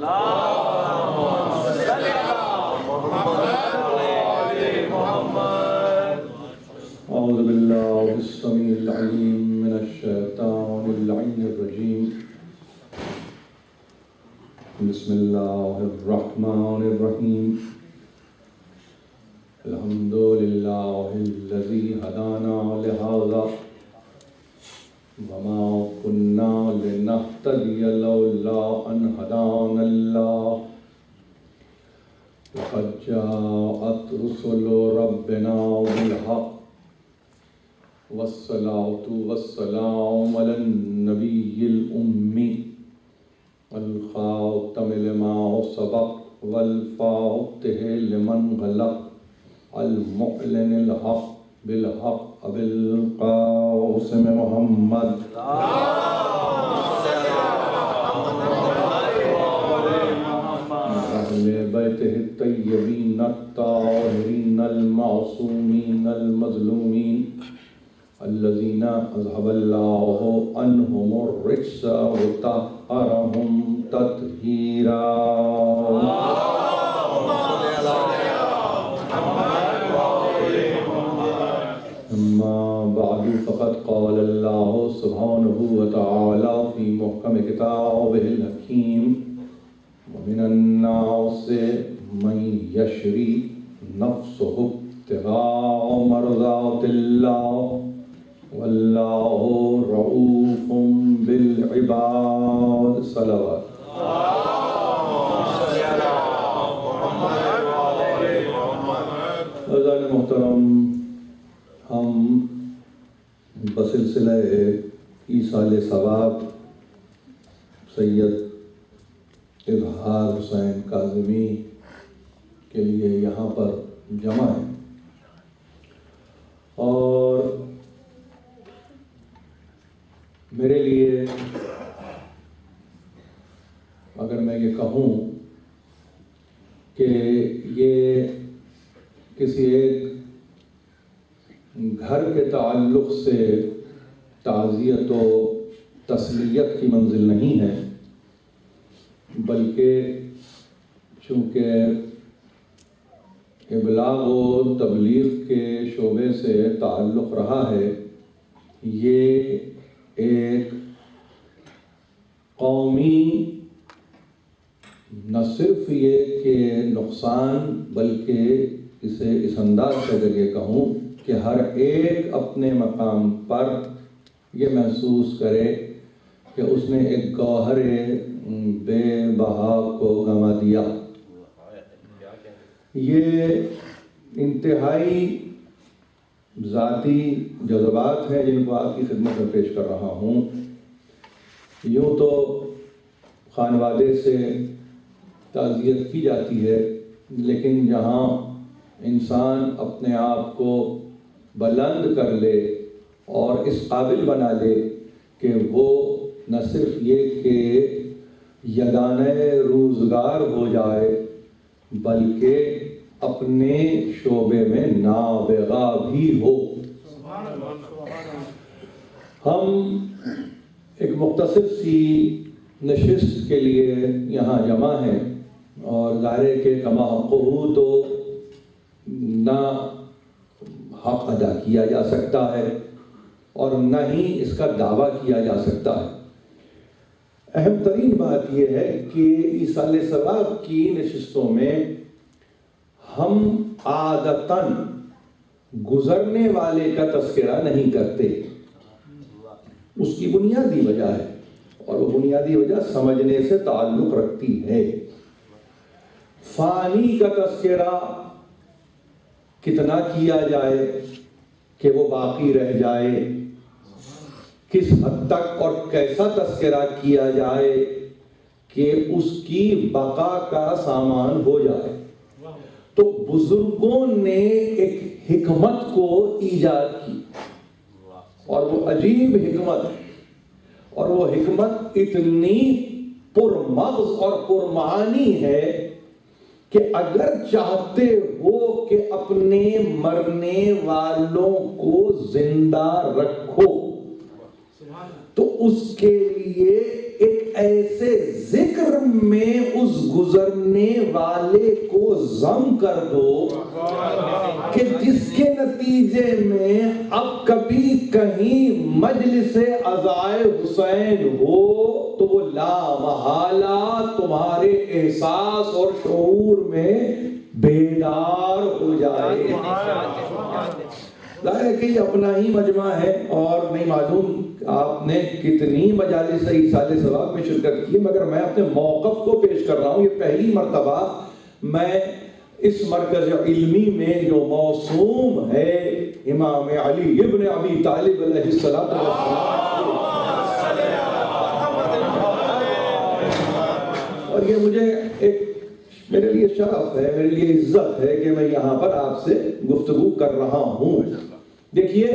أعوذ بالله السميع العليم من الشيطان اللعين الرجيم بسم الله الرحمن الرحيم الحمد لله الذي هدانا لهذا وما كنا لنهتدي لولا أن هدانا الله لقد جاءت رسل ربنا بالحق والصلاة والسلام على النبي الأمي الخاتم لما سبق والفاتح لمن غلق المعلن الحق بالحق أبي القاسم محمد أهل بيته الطيبين الطاهرين المعصومين المظلومين الذين أذهب الله عنهم الرجس وطهرهم تطهيرا أما بعد فقد قال الله سبحانه وتعالى في محكم كتابه الحكيم ومن الناس من يشري نفسه ابتغاء مرضات الله واللہ رؤوف بالعباد صلوات عزیزان محترم، ہم بسلسلہ ایصال ثواب سید اظہار حسین کاظمی کے لیے یہاں پر جمع ہیں، اور میرے لیے اگر میں یہ کہوں کہ یہ کسی ایک گھر کے تعلق سے تعزیت و تسلیت کی منزل نہیں ہے، بلکہ چونکہ ابلاغ و تبلیغ کے شعبے سے تعلق رہا ہے، یہ ایک قومی نہ صرف یہ کہ نقصان، بلکہ اسے اس انداز سے اگر یہ کہوں کہ ہر ایک اپنے مقام پر یہ محسوس کرے کہ اس نے ایک گوہر بے بہا کو گنوا دیا۔ یہ انتہائی ذاتی جذبات ہیں جن کو آپ کی خدمت میں پیش کر رہا ہوں۔ یوں تو خانوادے سے تعزیت کی جاتی ہے، لیکن جہاں انسان اپنے آپ کو بلند کر لے اور اس قابل بنا لے کہ وہ نہ صرف یہ کہ یگانہ روزگار ہو جائے، بلکہ اپنے شعبے میں نابغہ بھی ہو۔ ہم ایک مختصر سی نشست کے لیے یہاں جمع ہیں، اور ظاہر ہے کہ کما حق ہو تو نہ حق ادا کیا جا سکتا ہے اور نہ ہی اس کا دعویٰ کیا جا سکتا ہے۔ اہم ترین بات یہ ہے کہ ایصال ثواب کی نشستوں میں ہم عادتاً گزرنے والے کا تذکرہ نہیں کرتے۔ اس کی بنیادی وجہ ہے، اور وہ بنیادی وجہ سمجھنے سے تعلق رکھتی ہے۔ فانی کا تذکرہ کتنا کیا جائے کہ وہ باقی رہ جائے، کس حد تک اور کیسا تذکرہ کیا جائے کہ اس کی بقا کا سامان ہو جائے۔ تو بزرگوں نے ایک حکمت کو ایجاد کی، اور وہ عجیب حکمت، اور وہ حکمت اتنی پرمغز اور پرمعانی ہے کہ اگر چاہتے ہو کہ اپنے مرنے والوں کو زندہ رکھو تو اس کے لیے ایک ایسے ذکر میں اس گزرنے والے کو ضم کر دو کہ جس کے نتیجے میں اب کبھی کہیں مجلس عزائے حسین ہو تو وہ لا محالہ تمہارے احساس اور شعور میں بیدار ہو جائے۔ ظاہر ہے کہ یہ اپنا ہی مجمع ہے اور نہیں معلوم آپ نے کتنی مجالس ایصال ثواب میں شرکت کی، مگر میں اپنے موقف کو پیش کر رہا ہوں۔ یہ پہلی مرتبہ میں اس مرکز علمی میں جو موسوم ہے امام علی ابن ابی طالب علیہ السلام، اور یہ مجھے ایک میرے لیے شرف ہے، میرے لیے عزت ہے کہ میں یہاں پر آپ سے گفتگو کر رہا ہوں۔ دیکھیے،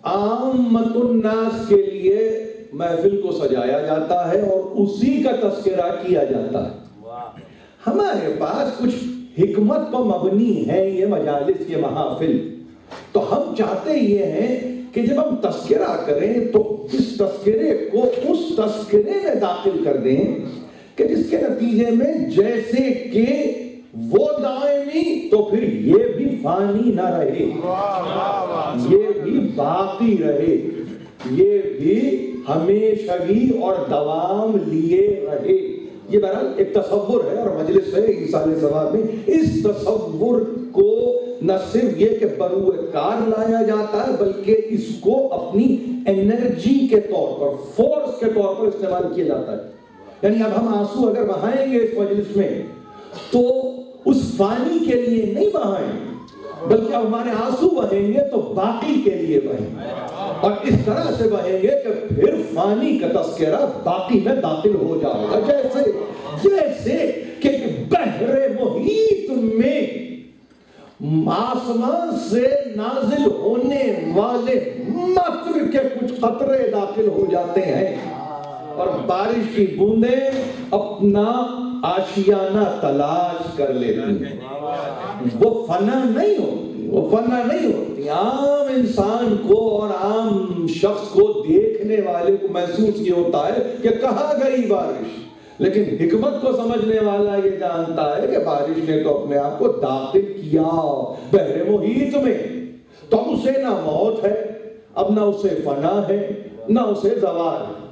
عامۃ الناس کے لیے محفل کو سجایا جاتا ہے اور اسی کا تذکرہ کیا جاتا ہے۔ ہمارے پاس کچھ حکمت پر مبنی ہے یہ مجالس، یہ محافل، تو ہم چاہتے یہ ہیں کہ جب ہم تذکرہ کریں تو اس تذکرے کو اس تذکرے میں داخل کر دیں کہ جس کے نتیجے میں جیسے کہ وہ دائمی تو پھر یہ بھی فانی نہ رہے، یہ بھی باقی رہے، یہ بھی ہمیشگی اور دوام لیے رہے۔ یہ بہرحال ایک تصور ہے اور مجلس ہے ایصال ثواب میں اس تصور کو نہ صرف یہ کہ بروئے کار لایا جاتا ہے بلکہ اس کو اپنی انرجی کے طور پر، فورس کے طور پر استعمال کیا جاتا ہے۔ یعنی اب ہم آنسو اگر بہائیں گے اس مجلس میں تو اس فانی کے لیے نہیں بہائیں، بلکہ اب ہمارے آنسو بہیں گے تو باقی کے لیے بہیں گے، اور اس طرح سے بہیں گے کہ پھر فانی کا تذکرہ باقی میں داخل ہو جائے گا۔ جیسے کہ بحر محیط میں آسمان سے نازل ہونے والے مطر کے کچھ قطرے داخل ہو جاتے ہیں اور بارش کی بوندیں اپنا آشیانہ تلاش کر لیتی ہیں، وہ فنا نہیں ہوتی، وہ فنا نہیں ہوتی۔ عام انسان کو اور عام شخص کو دیکھنے والے کو محسوس یہ ہوتا ہے کہ کہاں گئی بارش، لیکن حکمت کو سمجھنے والا یہ جانتا ہے کہ بارش نے تو اپنے آپ کو داخل کیا بحر محیط میں، تو اب اسے نہ موت ہے، اب نہ اسے فنا ہے، نہ اسے زوال ہے۔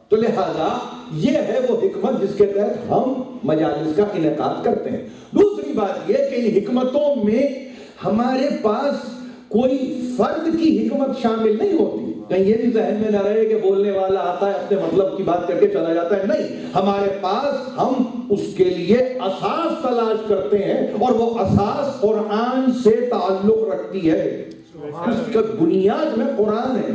تو لہذا یہ ہے وہ حکمت جس کے تحت ہم مجالس کا انعقاد کرتے ہیں۔ دوسری بات یہ کہ ان حکمتوں میں ہمارے پاس کوئی فرد کی حکمت شامل نہیں ہوتی، کہیں یہ بھی ذہن میں نہ رہے کہ بولنے والا آتا ہے اپنے مطلب کی بات کر کے چلا جاتا ہے، نہیں، ہمارے پاس ہم اس کے لیے اساس تلاش کرتے ہیں اور وہ اساس قرآن سے تعلق رکھتی ہے، اس کا بنیاد میں قرآن ہے،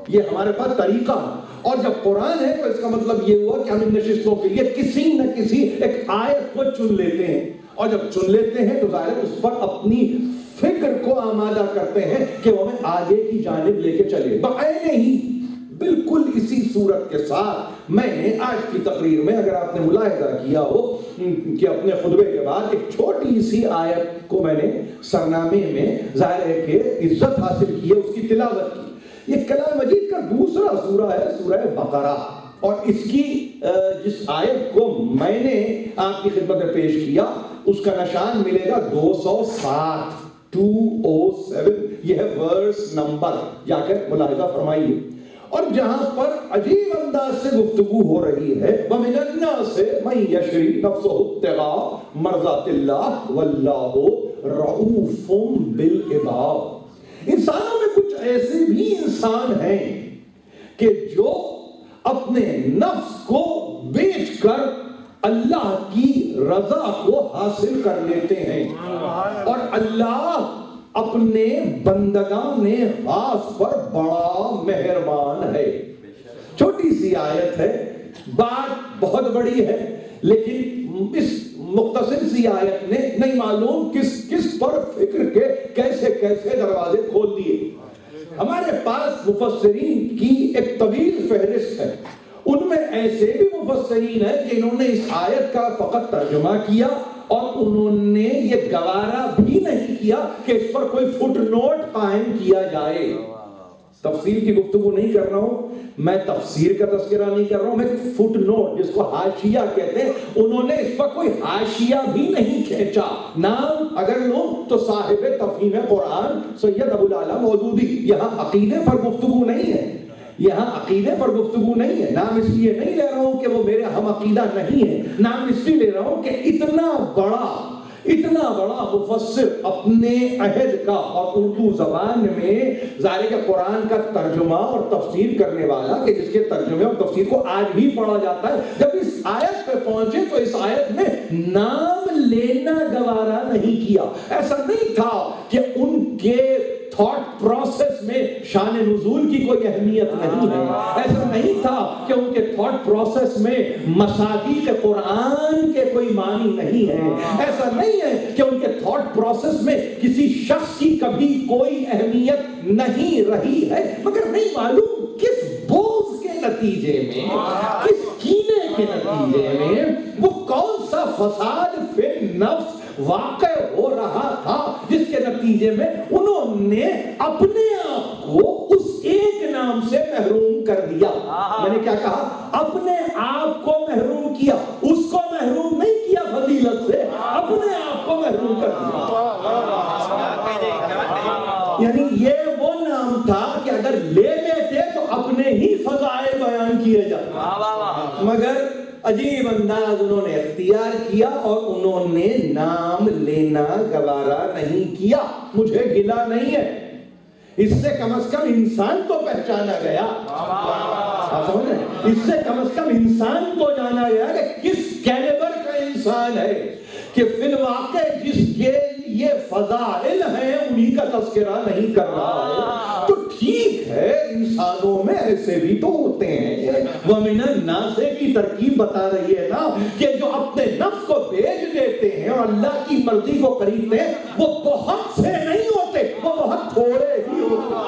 یہ ہمارے پاس طریقہ ہے۔ اور جب قرآن ہے تو اس کا مطلب یہ ہوا کہ ہم ان نشستوں کے لیے کسی نہ کسی ایک آیت کو چن لیتے ہیں، اور جب چن لیتے ہیں تو ظاہر اس پر اپنی فکر کو آمادہ کرتے ہیں کہ وہ ہمیں آگے کی جانب لے کے چلے۔ بعین ہی بالکل اسی صورت کے ساتھ میں نے آج کی تقریر میں، اگر آپ نے ملاحظہ کیا ہو کہ اپنے خطبے کے بعد ایک چھوٹی سی آیت کو میں نے سرنامے میں ظاہر ہے کہ عزت حاصل کی ہے، اس کی تلاوت کی۔ یہ کلام مجید کا دوسرا سورہ ہے، سورہ بقرہ، اور اس کی جس آیت کو میں نے آپ کی خدمت میں پیش کیا اس کا نشان ملے گا 207، 207، یہ ہے ورس نمبر، جا کر ملاحظہ فرمائیے۔ اور جہاں پر عجیب انداز سے گفتگو ہو رہی ہے، وَمِنَ النَّاسِ مَن يَشْرِي نَفْسَهُ ابْتِغَاءَ مَرْضَاتِ اللَّهِ وَاللَّهُ رَءُوفٌ بِالْعِبَادِ۔ انسانوں میں کچھ ایسے بھی انسان ہیں کہ جو اپنے نفس کو بیچ کر اللہ کی رضا کو حاصل کر لیتے ہیں، اور اللہ اپنے بندگان خاص پر بڑا مہربان ہے۔ چھوٹی سی آیت ہے، بات بہت بڑی ہے، لیکن اس مختصر سی آیت نے نہیں معلوم کس پر فکر کے کیسے دروازے کھول دیے۔ ہمارے پاس مفسرین کی ایک طویل فہرست ہے، ان میں ایسے بھی مفسرین ہیں کہ انہوں نے اس آیت کا فقط ترجمہ کیا اور انہوں نے یہ گوارا بھی نہیں کیا کہ اس پر کوئی فٹ نوٹ قائم کیا جائے۔ تفصیل کی گفتگو نہیں کر رہا ہوں، میں تفسیر کا تذکرہ نہیں کر رہا ہوں، میں فٹ نوٹ جس کو حاشیہ کہتے ہیں، انہوں نے اس پر کوئی حاشیہ بھی نہیں کھینچا. نام اگر لوں تو صاحب تفہیم قرآن سید ابو العلا مودودی. یہاں عقیدے پر گفتگو نہیں ہے، یہاں عقیدے پر گفتگو نہیں ہے. نام اس لیے نہیں لے رہا ہوں کہ وہ میرے ہم عقیدہ نہیں ہے، نام اس لیے لے رہا ہوں کہ اتنا بڑا مفسر اپنے عہد کا اور اردو زبان میں ظاہر کہ قرآن کا ترجمہ اور تفسیر کرنے والا، کہ جس کے ترجمے اور تفسیر کو آج بھی پڑھا جاتا ہے، جب اس آیت پہ پہنچے تو اس آیت میں نام لینا گوارا نہیں کیا. ایسا نہیں تھا کہ ان کے تھاٹ پروسیس میں شان نزول کی کوئی اہمیت نہیں ہے، ایسا نہیں تھا کہ ان کے تھاٹ پروسیس میں مصادیق قرآن کے کوئی معنی نہیں ہے، ایسا نہیں ہے کہ ان کے تھاٹ پروسیس میں کسی شخص کی کبھی کوئی اہمیت نہیں رہی ہے، مگر نہیں معلوم کس بوجھ کے نتیجے میں، کس کینے کے نتیجے میں وہ کون سا فساد فی النفس واقع ہو رہا تھا جس کے نتیجے میں انہوں نے اپنے آپ کو اس ایک نام سے محروم کر دیا. میں نے کیا کہا؟ اپنے آپ کو محروم کیا، اس کو محروم نہیں کیا فضیلت سے، اپنے آپ کو محروم کر دیا. یعنی یہ وہ نام تھا کہ اگر لے لیتے تو اپنے ہی فضائل بیان کیے جاتے، مگر عجیب انداز انہوں نے اختیار کیا اور انہوں نے نام لینا گوارا نہیں کیا. مجھے گلا نہیں ہے، اس سے کم از کم انسان تو پہچانا گیا، آپ سمجھ رہے ہیں؟ اس سے کم از کم انسان تو جانا گیا کہ کس کیلیبر کا انسان ہے، کہ فی الواقع جس کے یہ فضائل ہیں انہی کا تذکرہ نہیں کر رہا ہے. تو ٹھیک ہے، انسانوں میں ایسے بھی تو ہوتے ہیں. وَمِنَ النَّاسِ کی ترکیب بتا رہی ہے نا کہ جو اپنے نفس کو بیچ دیتے ہیں اور اللہ کی مرضی کو خریدتے ہیں، وہ بہت سے نہیں ہوتے، وہ بہت تھوڑے ہی ہوتے.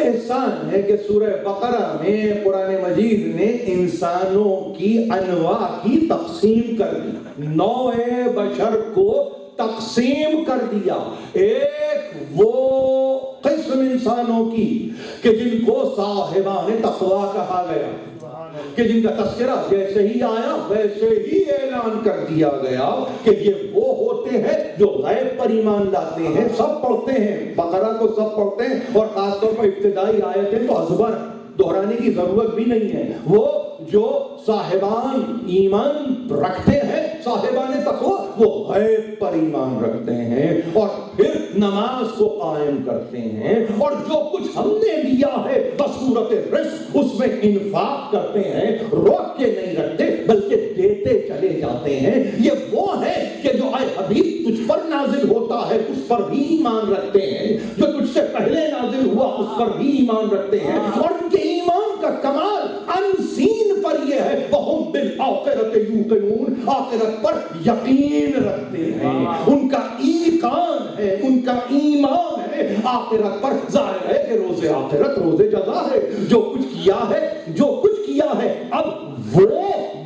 احسان ہے کہ سورہ بقرہ میں قرآن مجید نے انسانوں کی انواع کی تقسیم کر دی، نوع بشر کو تقسیم کر دیا. ایک وہ قسم انسانوں کی کہ جن کو صاحبان تقویٰ کہا گیا، کہ جن کا تذکرہ جیسے ہی آیا ویسے ہی اعلان کر دیا گیا کہ یہ وہ ہوتے ہیں جو غیب پر ایمان لاتے ہیں. سب پڑھتے ہیں بقرہ کو، سب پڑھتے ہیں، اور خاص طور پر ابتدائی آیتیں تو ازبر، دہرانے کی ضرورت بھی نہیں ہے. وہ جو صاحبان ایمان رکھتے ہیں، صاحبان تقویٰ، وہ غیب پر ایمان رکھتے ہیں اور پھر نماز کو قائم کرتے ہیں، اور جو کچھ ہم نے دیا ہے بصورت رزق اس میں انفاق کرتے ہیں، روک کے نہیں رکھتے بلکہ دیتے چلے جاتے ہیں. یہ وہ ہے کہ جو اے حبیب تجھ پر نازل ہوتا ہے اس پر بھی ایمان رکھتے ہیں، جو تجھ سے پہلے نازل ہوا اس پر بھی ایمان رکھتے ہیں، اور ان کے ایمان کا کمال انسین پر یہ ہے وَهُمْ بِالْآخِرَةِ يُوقِنُونَ، آخرت پر یقین رکھتے ہیں. ان کا ایقان ہے، ان کا ایمان ہے آخرت پر. ظاہر ہے کہ روز آخرت روز جزا ہے. جو کچھ کیا ہے اب وہ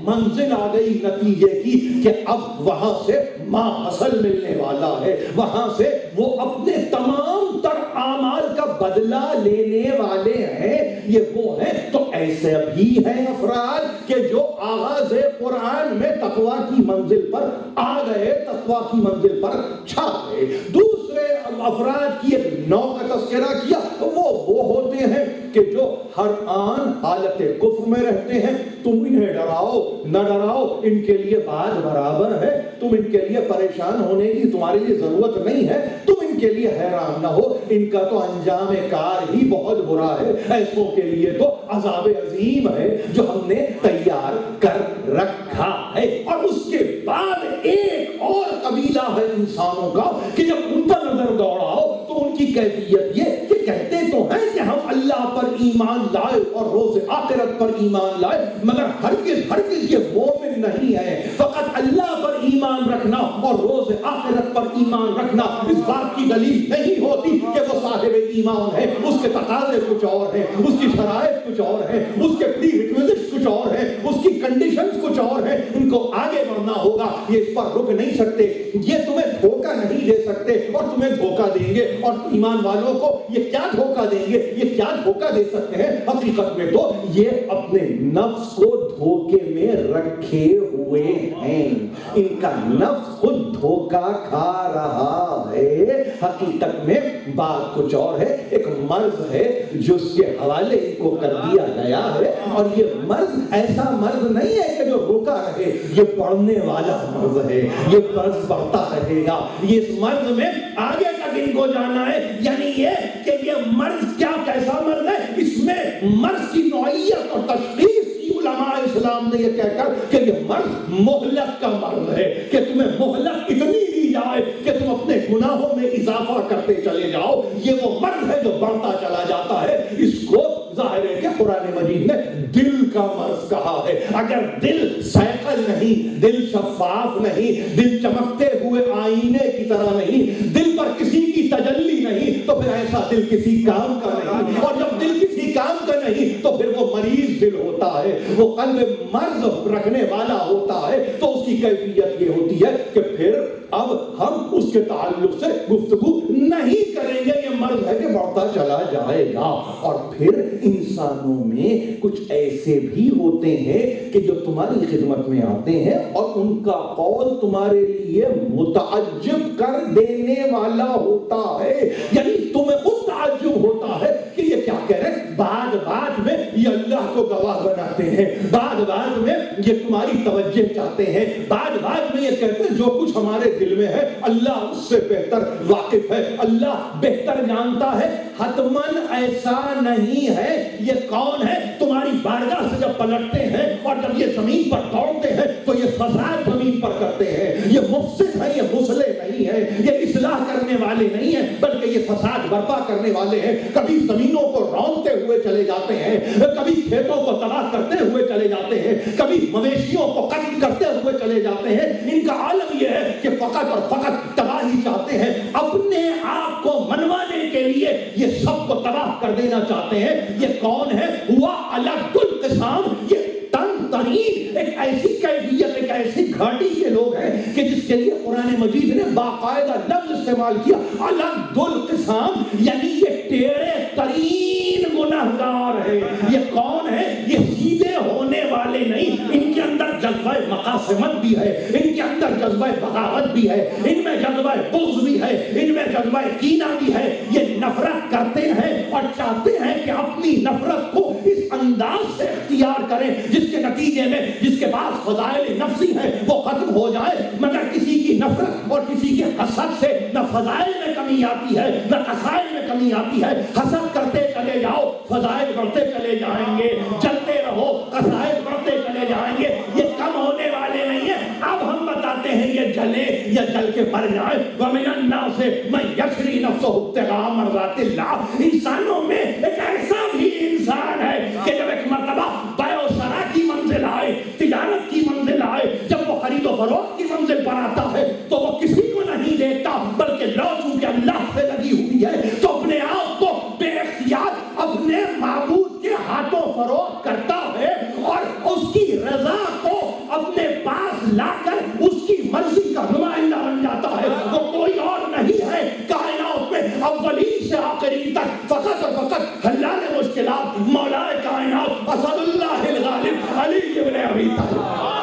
منزل آ گئی نتیجے کی کہ اب وہاں سے ما حصل ملنے والا ہے، وہاں سے وہ اپنے تمام تر اعمال کا بدلہ لینے والے ہیں. یہ وہ ہیں. تو ایسے بھی ہیں افراد کہ جو آغاز قرآن میں تقویٰ کی منزل پر آ گئے، تقویٰ کی منزل پر چھا گئے. دوسرے افراد کی ایک نوع کا تذکرہ کیا، وہ ہوتے ہیں کہ جو ہر آن حالت کفر میں رہتے ہیں. تم انہیں ڈراؤ نہ ڈراؤ، ان کے لیے بات برابر ہے. تم ان کے لیے پریشان ہونے کی تمہارے لیے ضرورت نہیں ہے، تم ان کے لیے حیران نہ ہو، ان کا تو انجام کار ہی بہت برا ہے. ایسوں کے لیے تو عذاب عظیم ہے جو ہم نے تیار کر رکھا ہے. اور اس کے بعد ایک اور قبیلہ ہے انسانوں کا کہ جب ان پر نظر دوڑاؤ تو ان کی کیفیت یہ کہ کہتے تو ہیں کہ ہم اللہ پر ایمان لائے اور روز آخرت پر ایمان لائے، مگر ہرگز یہ مومن نہیں ہے. فقط اللہ پر ایمان رکھنا اور روز آخرت پر ایمان رکھنا اس بات کی دلیل نہیں ہوتی کہ وہ صاحب ایمان ہے. اس کے تقاضے کچھ اور ہیں، اس کی شرائط کچھ اور ہیں، اس کے پری ریکویزٹس کچھ اور ہیں، اس کی کنڈیشنز کچھ اور ہیں، ان کو آگے بڑھنا ہوگا، یہ اس پر رک نہیں سکتے، یہ تمہیں دھوکہ نہیں دے سکتے اور تمہیں دھوکہ دیں گے، اور ایمان والوں کو یہ کیا دھوکہ دیں گے، یہ کیا دھوکہ دے سکتے ہیں؟ حقیقت میں تو یہ اپنے نفس کو دھوکے میں رکھے ہوئے ہیں، ان کا نفس خود دھوکہ کھا رہا ہے۔ حقیقت میں بات کچھ اور ہے، ایک مرض ہے جو اس کے حوالے ان کو کر دیا گیا ہے، اور یہ مرض ایسا مرض نہیں ہے کہ جو رکا رہے، یہ بڑھنے والا مرض ہے، یہ مرض بڑھتا رہے گا، یہ اس مرض میں آگے تک ان کو جانا ہے۔ یعنی یہ کہ یہ مرض کیا کیسا مرض ہے، اس میں مرض کی نوعیت اور تشخیص علماء اسلام نے یہ کہہ کر کہ یہ مرض مہلت کا مرض ہے، کہ تمہیں مہلت اتنی دی جائے کہ تم اپنے گناہوں میں اضافہ کرتے چلے جاؤ، یہ وہ مرض ہے جو بڑھتا چلا جاتا ہے۔ اس کو ظاہر ہے کہ قرآن مجید نے دل کا مرض کہا ہے۔ اگر دل سائیکل نہیں، دل شفاف نہیں، دل چمکتے ہوئے آئینے کی طرح نہیں، دل پر کسی کی تجلی نہیں، تو پھر ایسا دل کسی کام کا نہیں، اور جب دل کسی کام کا نہیں تو پھر وہ مریض دل ہوتا ہے، وہ قلب مرض رکھنے والا ہوتا ہے۔ تو اس کی کیفیت یہ ہوتی ہے کہ پھر اب ہم اس کے تعلق سے گفتگو نہیں کریں گے، یہ مرض ہے کہ بڑھتا چلا جائے گا۔ اور پھر انسانوں میں کچھ ایسے بھی ہوتے ہیں کہ جو تمہاری خدمت میں آتے ہیں اور ان کا قول تمہارے لیے متعجب کر دینے والا ہوتا ہے، یعنی تمہیں خود تعجب ہوتا ہے کہ یہ کیا کہہ رہے ہیں۔ بعد میں یہ اللہ کو گواہ بناتے ہیں، بعد میں یہ تمہاری توجہ چاہتے ہیں، بعد میں یہ کہتے ہیں جو کچھ ہمارے دل میں ہے اللہ اس سے بہتر واقف ہے، اللہ بہتر جانتا ہے۔ حتماً ایسا نہیں ہے۔ یہ کون ہے؟ تمہاری بارگاہ سے جب پلٹتے ہیں اور جب یہ زمین پر دوڑتے ہیں تو یہ فساد زمین پر کرتے ہیں، یہ مفسد ہے، یہ مصلح نہیں ہے، یہ اصلاح کرنے والے نہیں ہیں، بلکہ یہ فساد برپا کرنے والے ہیں۔ کبھی زمینوں کو رونتے ہوئے چلے جاتے ہیں، کبھی کھیتوں کو تباہ کرتے ہوئے چلے جاتے ہیں، کبھی مویشیوں کو قتل کرتے ہوئے چلے جاتے ہیں۔ ان کا عالم یہ ہے کہ فقط اور فقط تباہی چاہتے ہیں، اپنے آپ کو منوانے کے لیے یہ سب کو تباہ کر دینا چاہتے ہیں۔ یہ کون ہے؟ ہوا الگ القسام، یہ تن ترین ایک ایسی کیفیت، ایک ایسی گھاٹی کے لوگ ہیں کہ جس کے لیے قرآن مجید نے باقاعدہ لفظ استعمال کیا، الگ القسام، یعنی یہ ٹیڑے ترین گناہگار ہے۔ یہ کون ہے؟ یہ سیدھے ہونے والے نہیں، ان کے اندر جذبہ مقاسمت بھی ہے، ان کے اندر جذبہ بغاوت بھی ہے، ان میں جذبہ بغض بھی ہے، ان میں جذبہ کینہ بھی ہے۔ یہ نفرت کرتے ہیں اور چاہتے ہیں کہ اپنی نفرت کو اس انداز سے اختیار کریں جس کے نتیجے میں جس کے پاس فضائل نفسی ہیں وہ ختم ہو جائے، مگر کسی کی نفرت اور کسی کے حسد سے نہ فضائل میں کمی آتی ہے نہ قصائل میں کمی آتی ہے۔ حسد کرتے چلے جاؤ، فضائل بڑھتے چلے جائیں گے، جلتے رہو، قصائل بڑھتے چلے جائیں گے، یہ کم ہونے والے نہیں ہیں۔ اب ہم بتاتے ہیں یہ جلے یا جل کے مر جائے۔ وَمِنَ النَّاسِ مَن يَشْرِي نَفْسَهُ ابْتِغَاءَ مَرْضَاتِ اللَّهِ۔ انسانوں میں ایک ایسا بھی انسان ہے کہ جب ایک مرتبہ بیع و شراء کی منزل آئے، تجارت کی منزل آئے، جب وہ خرید و فروخت کی منزل پر آتا ہے تو وہ کسی کو نہیں دیتا، بلکہ لو چونکہ اللہ سے لگی ہوئی ہے تو اپنے آپ کو بے اختیار اپنے معبود کے ہاتھوں فروخت کرتا ہے اور اس کی رضا کو اپنے پاس لا کر اس کی مرضی کا نمائندہ بن جاتا ہے۔ وہ کوئی اور نہیں ہے کائنات میں اولین سے آخرین تک، فقط اور فقط حلال مشکلات، مولا کائنات، اسد اللہ الغالب، علی ابن ابی طالب۔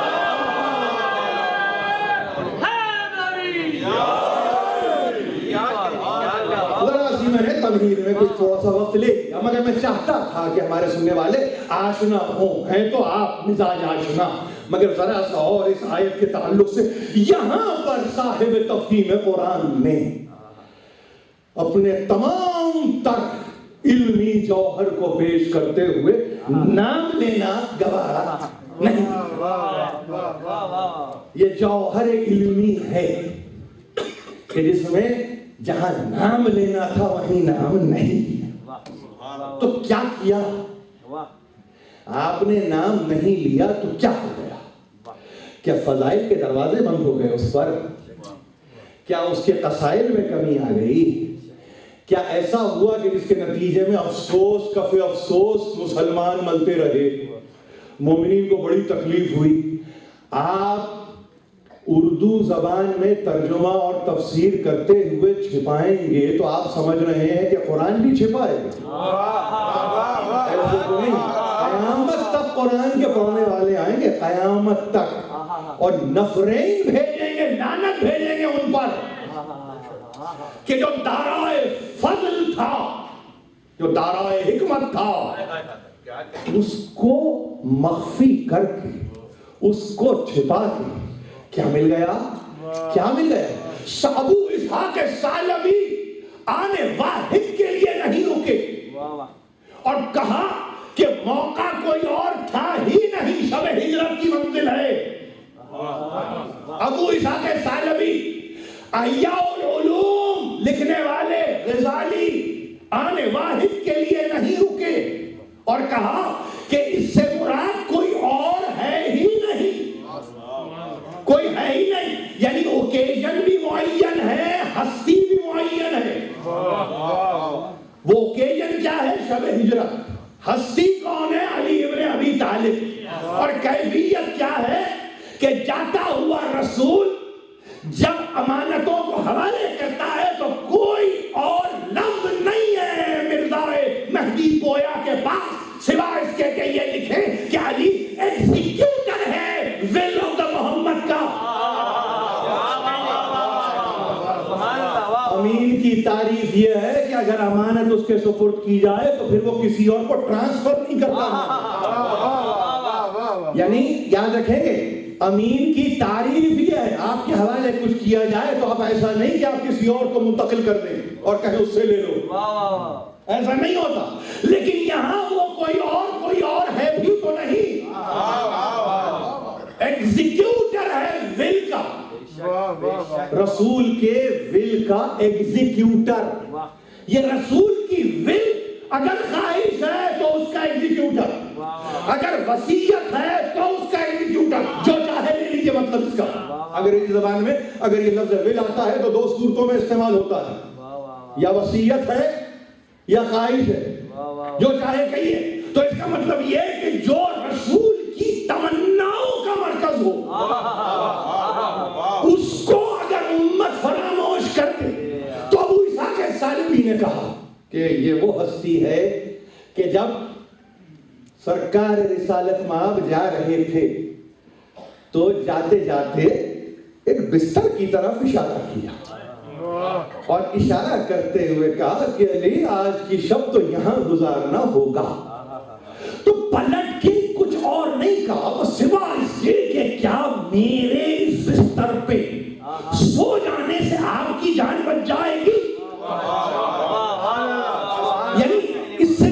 میں نے تمہید میں کچھ تھوڑا سا وقت لے لیا، مگر میں چاہتا تھا کہ ہمارے سننے والے آشنا ہوں، ہیں تو آپ مزاج آشنا، مگر ذرا سا اور اس آیت کے تعلق سے یہاں پر صاحب تفہیم قرآن نے اپنے تمام تر علمی جوہر کو پیش کرتے ہوئے نام لینا گوارا نہیں۔ یہ جوہر علمی ہے کہ جس میں جہاں نام لینا تھا وہیں نام نہیں۔ تو کیا کیا؟ آپ نے نام نہیں لیا تو کیا ہو گیا؟ کیا فضائل کے دروازے بند ہو گئے اس پر؟ کیا اس کے قصائل میں کمی آ گئی؟ کیا ایسا ہوا کہ جس کے نتیجے میں افسوس کفے افسوس مسلمان ملتے رہے، مومنین کو بڑی تکلیف ہوئی. آپ اردو زبان میں ترجمہ اور تفسیر کرتے ہوئے چھپائیں گے تو آپ سمجھ رہے ہیں کہ قرآن بھی چھپا ہے. ایسے تو نہیں. قیامت تک قرآن کے پڑھنے والے آئیں گے, قیامت تک, اور نفرین بھیجیں گے, لعنت بھیجیں گے ان پر کہ جو دارائے فضل تھا, جو دارائے حکمت تھا, اس کو مخفی کر کے, اس کو چھپا کے کیا مل گیا؟ کیا مل گیا؟ ابو اسحاق ثعلبی آنے واحد کے لیے نہیں رکے اور کہا کہ موقع کوئی اور تھا ہی نہیں, شب ہجرت کی منزل ہے. ابو اسحاق ثعلبی احیاء العلوم لکھنے والے غزالی آنے واحد کے لیے نہیں رکے اور کہا کہ اس سے مراد کوئی اور ہے ہی نہیں, کوئی ہے ہی نہیں. یعنی اوکیزن بھی معین ہے, ہستی بھی معین ہے. وہ اوکیزن کیا ہے؟ شب ہجرت. ہستی کون ہے؟ علی ابن ابی طالب. اور کیفیت کیا ہے کہ جاتا ہوا رسول جب امانتوں کو حوالے کرتا ہے تو کوئی اور لفظ نہیں ہے مرزائے مہدی پویا کے پاس سوائے اس کے کہ یہ لکھیں کہ علی ایگزیکیوٹر ہے ول آف دا محمد کا. امین کی تعریف یہ ہے کہ اگر امانت اس کے سپرد کی جائے تو پھر وہ کسی اور کو ٹرانسفر نہیں کرتا. یعنی یاد رکھیں گے, امین کی تعریف یہ ہے آپ کے حوالے کچھ کیا جائے تو آپ ایسا نہیں کہ آپ کسی اور کو منتقل کر دیں اور کہیں اس سے لے لو, ایسا نہیں ہوتا. لیکن یہاں وہ کوئی اور ہے بھی تو نہیں, ایگزیکیوٹر ہے ول کا, رسول کے ول کا ایگزیکیوٹر. یہ رسول کی ول اگر خواہش ہے تو اس کا ایگزیکیوٹر, اگر وصیت ہے تو اس کا ایگزیکیوٹر, جو چاہے لے لیجیے. مطلب اس کا انگریزی زبان میں اگر یہ لفظ ول آتا ہے تو دو صورتوں میں استعمال ہوتا ہے, یا وصیت ہے یا خواہش ہے, جو چاہے کہیے. تو اس کا مطلب یہ ہے کہ جو رسول کی تمناؤں کا مرکز ہو اس کو اگر امت فراموش کر دے. تو ابو اسحاق ثعلبی نے کہا کہ یہ وہ ہستی ہے کہ جب سرکار رسالت مآب جا رہے تھے تو جاتے جاتے ایک بستر کی طرف اشارہ کیا اور اشارہ کرتے ہوئے کہا کہ علی آج کی شب تو یہاں گزارنا ہوگا. تو پلٹ کے کچھ اور نہیں کہا سوا اس کے کہ کیا میرے اس بستر پہ سو جانے سے آپ کی جان بچ جائے گی. یعنی اس سے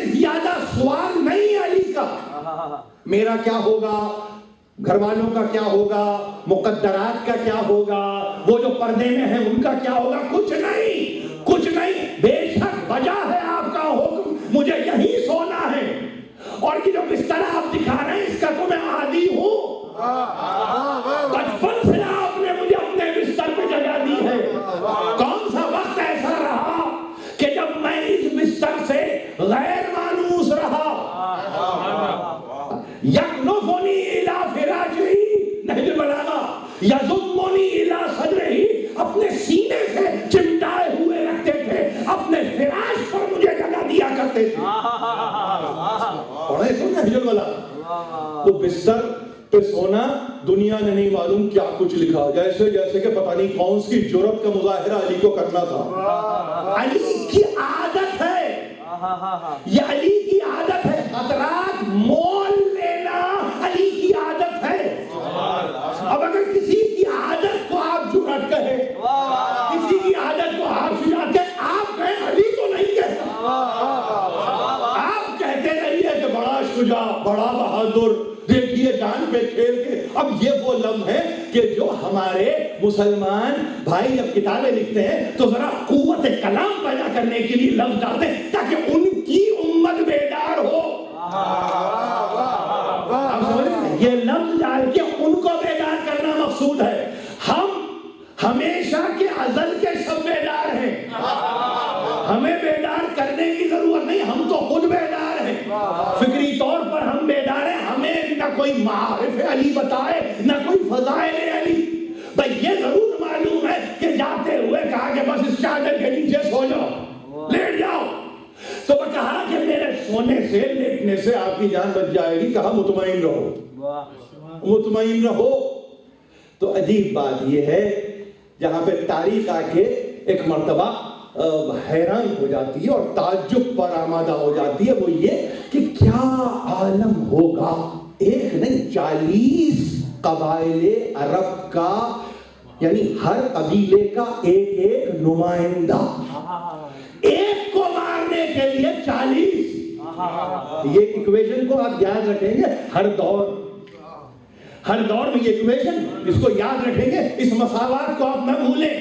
زیادہ سوال نہیں علی کا. میرا کیا ہوگا, گھر والوں کا کیا ہوگا, مقدرات کا کیا ہوگا, وہ جو پردے میں ہیں ان کا کیا ہوگا, کچھ نہیں. بے شک بجا ہے آپ کا حکم, مجھے یہی سونا ہے. اور یہ جو بستر آپ دکھا رہے ہیں اس کا تو میں عادی ہوں, بچپن سے آپ نے مجھے اپنے بستر پہ جگہ دی ہے. کون سا وقت ایسا رہا کہ جب میں اس بستر سے غیر مانوس رہا. یکنفنی الی فراجی نہج البلاغہ یضمنی الی صدرہی, اپنے سینے سے چمٹائے ہوئے رکھتے تھے, اپنے فراش پر مجھے جگہ دیا کرتے تھے. پڑھے تو نہج البلاغہ. تو بستر پہ سونا دنیا نے نہیں معلوم کیا کچھ لکھا, جیسے کہ پتہ نہیں کون سی جرأت کا مظاہرہ علی کو کرنا تھا. علی کی عادت ہے, یہ علی کی عادت ہے, خطرات مول لینا علی کی عادت ہے. اب اگر کسی کی عادت کو آپ جرأت کہیں, کسی کی عادت کو آپ شجاعت کہیں, آپ کہیں علی تو نہیں کہتا, آپ کہتے رہیے کہ بڑا شجاع, بڑا بہادر, دیکھیے جان پہ کھیل کے. اب یہ وہ لمح ہے کہ جو ہمارے مسلمان بھائی جب کتابیں لکھتے ہیں تو ذرا قوت کلام پیدا کرنے کے لیے لفظ ڈالتے ہیں تاکہ ان کی امت بیدار ہو. آپ سمجھ رہے ہیں, یہ لفظ ڈال کے ان کو بیدار کرنا مقصود ہے. ہم ہمیشہ کے ازل کے سب بیدار ہیں, ہمیں بیدار کرنے کی ضرورت نہیں, ہم تو خود بیدار ہیں. فکری طور پر ہم کوئی معارف علی بتائے نہ کوئی فضائل علی. بھئی یہ ضرور معلوم ہے کہ جاتے ہوئے کہا کہ بس اس چادر کے نیچے سو جاؤ، لیٹ جاؤ. تو وہ کہا کہ میرے سونے سے لیٹنے سے آپ کی جان بچ جائے گی. کہا مطمئن رہو، مطمئن رہو. تو عجیب بات یہ ہے جہاں پہ تاریخ آ کے ایک مرتبہ حیران ہو جاتی ہے اور تعجب پر آمادہ ہو جاتی ہے، وہ یہ کہ کیا عالم ہوگا. ایک نہیں 40 قبائل عرب کا، یعنی ہر قبیلے کا ایک ایک نمائندہ، ایک کو مارنے کے لیے 40. یہ ایکویشن کو آپ یاد رکھیں گے ہر دور میں. یہ ایکویشن اس کو یاد رکھیں گے، اس مساوات کو آپ نہ بھولیں.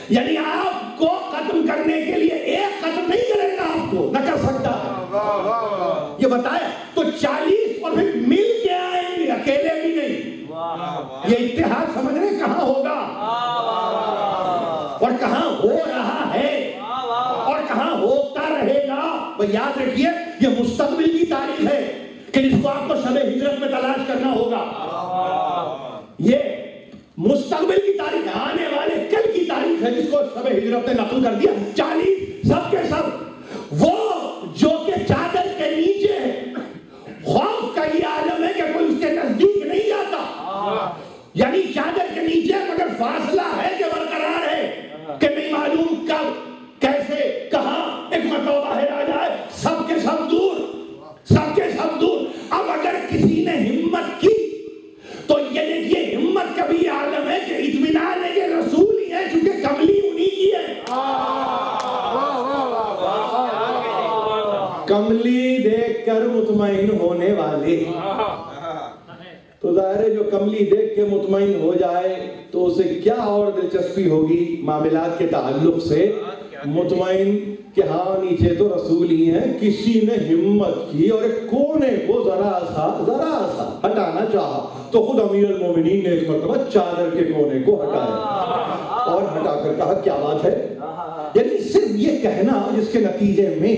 یعنی آپ کو ختم کرنے کے لیے ایک ختم نہیں کرے گا، آپ کو نہ کر سکتا. یہ بتایا تو 40 اور پھر مل کے آئیں گے، اکیلے بھی نہیں. یہ اتحاد سمجھ رہے کہاں ہوگا اور کہاں ہو رہا ہے اور کہاں ہوتا رہے گا. وہ یاد رکھیے یہ مستقبل کی تاریخ ہے کہ جس کو آپ کو شب ہجرت میں تلاش کرنا ہوگا. یہ مستقبل کی تاریخ ہے، آنے والے کل کی تاریخ ہے جس کو شب ہجرت نے نقل کر دیا. 40 سب کے سب وہ جو کہ چادر کے نیچے ہے. خوف کا یہ عالم ہے کہ کوئی اس کے نزدیک نہیں جاتا. یعنی چادر کے نیچے مگر فاصلہ ہے کہ برقرار ہے کہ نہیں معلوم کب کیسے کہاں ایک مرتبہ باہر آ جائے. سب کے سب دور، سب کے سب دور. اب اگر کسی نے ہمت کی تو یہ دیکھیے ہمت کا بھی عالم ہے کہ اطمینان ہے کہ رسول ہی ہے چونکہ کملی انہی کی ہے. کملی دیکھ کر مطمئن ہونے والے. تو ظاہر ہے جو کملی دیکھ کے مطمئن ہو جائے تو اسے کیا اور دلچسپی ہوگی معاملات کے تعلق سے. مطمئن کہ ہاں نیچے تو رسول ہی ہیں. کسی نے ہمت کی اور ایک کونے کو ذرا سا ہٹانا چاہا تو خود امیر المومنین نے ایک مرتبہ چادر کے کونے کو ہٹایا اور ہٹا کر کہا کیا بات ہے. یعنی صرف یہ کہنا جس کے نتیجے میں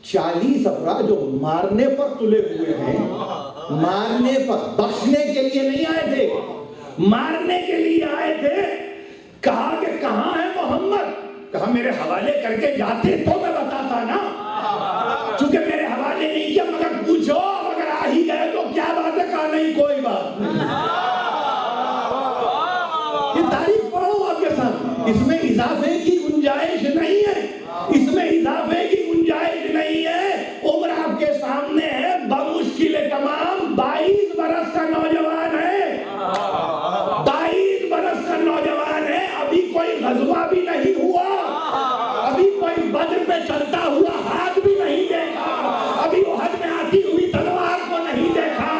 40 افراد جو مارنے پر تلے ہوئے ہیں، مارنے پر، بخشنے کے لیے نہیں آئے تھے، مارنے کے لیے آئے تھے. کہا کہ کہاں ہے محمد. کہا میرے حوالے کر کے جاتے تو میں بتاتا نا، چونکہ میرے حوالے نہیں کیا. مگر پوچھو اگر آ ہی گئے تو کیا بات ہے. کہا نہیں کوئی بات نہیں. یہ تاریخ پڑھو آپ کے ساتھ، اس میں اضافے کی گنجائش نہیں ہے، اس میں اضافے کی گنجائش نہیں ہے. عمر آپ کے سامنے ہے، بمشکل تمام 22 برس کا نوجوان ہے، 22 برس کا نوجوان ہے. ابھی کوئی غزوہ بھی نہیں ہوا، ابھی کوئی بدر پہ چلتا ہوا ہاتھ بھی نہیں دیکھا، ابھی احد میں آتی ہوئی تلوار کو نہیں دیکھا،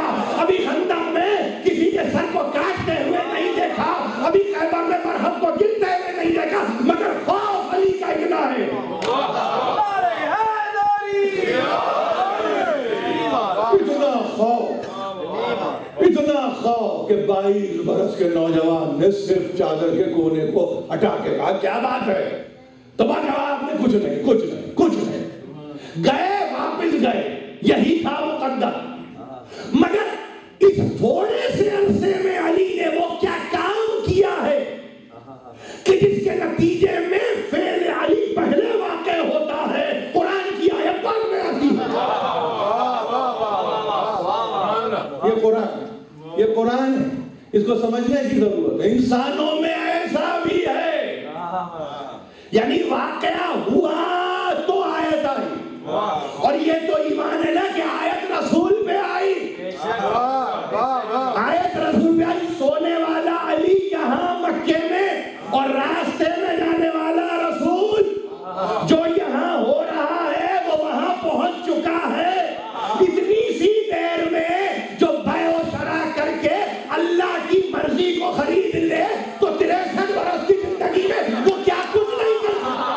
ابھی خندق میں کسی کے سر کو کاٹتے ہوئے نہیں دیکھا، ابھی خیبر میں مرحب کو گرتے ہوئے نہیں دیکھا. مگر خوف علی کا اتنا ہے، اتنا خوف کہ 22 برس کے نوجوان نے صرف چادر کے کونے کو ہٹا کے کہا کیا بات ہے. تو جواب نے کچھ نہیں. گئے واپس گئے، یہی تھا مقدر. مگر اس تھوڑے سے عرصے میں علی نے وہ کیا کام کیا ہے کہ جس کے نتیجے میں فعل علی پہلے واقع ہوتا ہے. قرآن کی آیت بعد میں آتی ہے. یہ قرآن ہے، اس کو سمجھنے کی ضرورت ہے. انسانوں میں ایسا بھی ہے، یعنی واقعہ ہوا تو آیت آئی، اور یہ تو ایمان ہے نا کہ آیت رسول پہ آئی. آیت رسول پہ آئی. سونے والا علی یہاں مکے میں اور راستے میں جانے والا رسول. جو یہاں ہو رہا ہے وہ وہاں پہنچ چکا ہے. اتنی سی دیر میں جو بیع و شرع کر کے اللہ کی مرضی کو خرید لے تو 63 برس کی زندگی میں وہ کیا کچھ نہیں کر سکتا.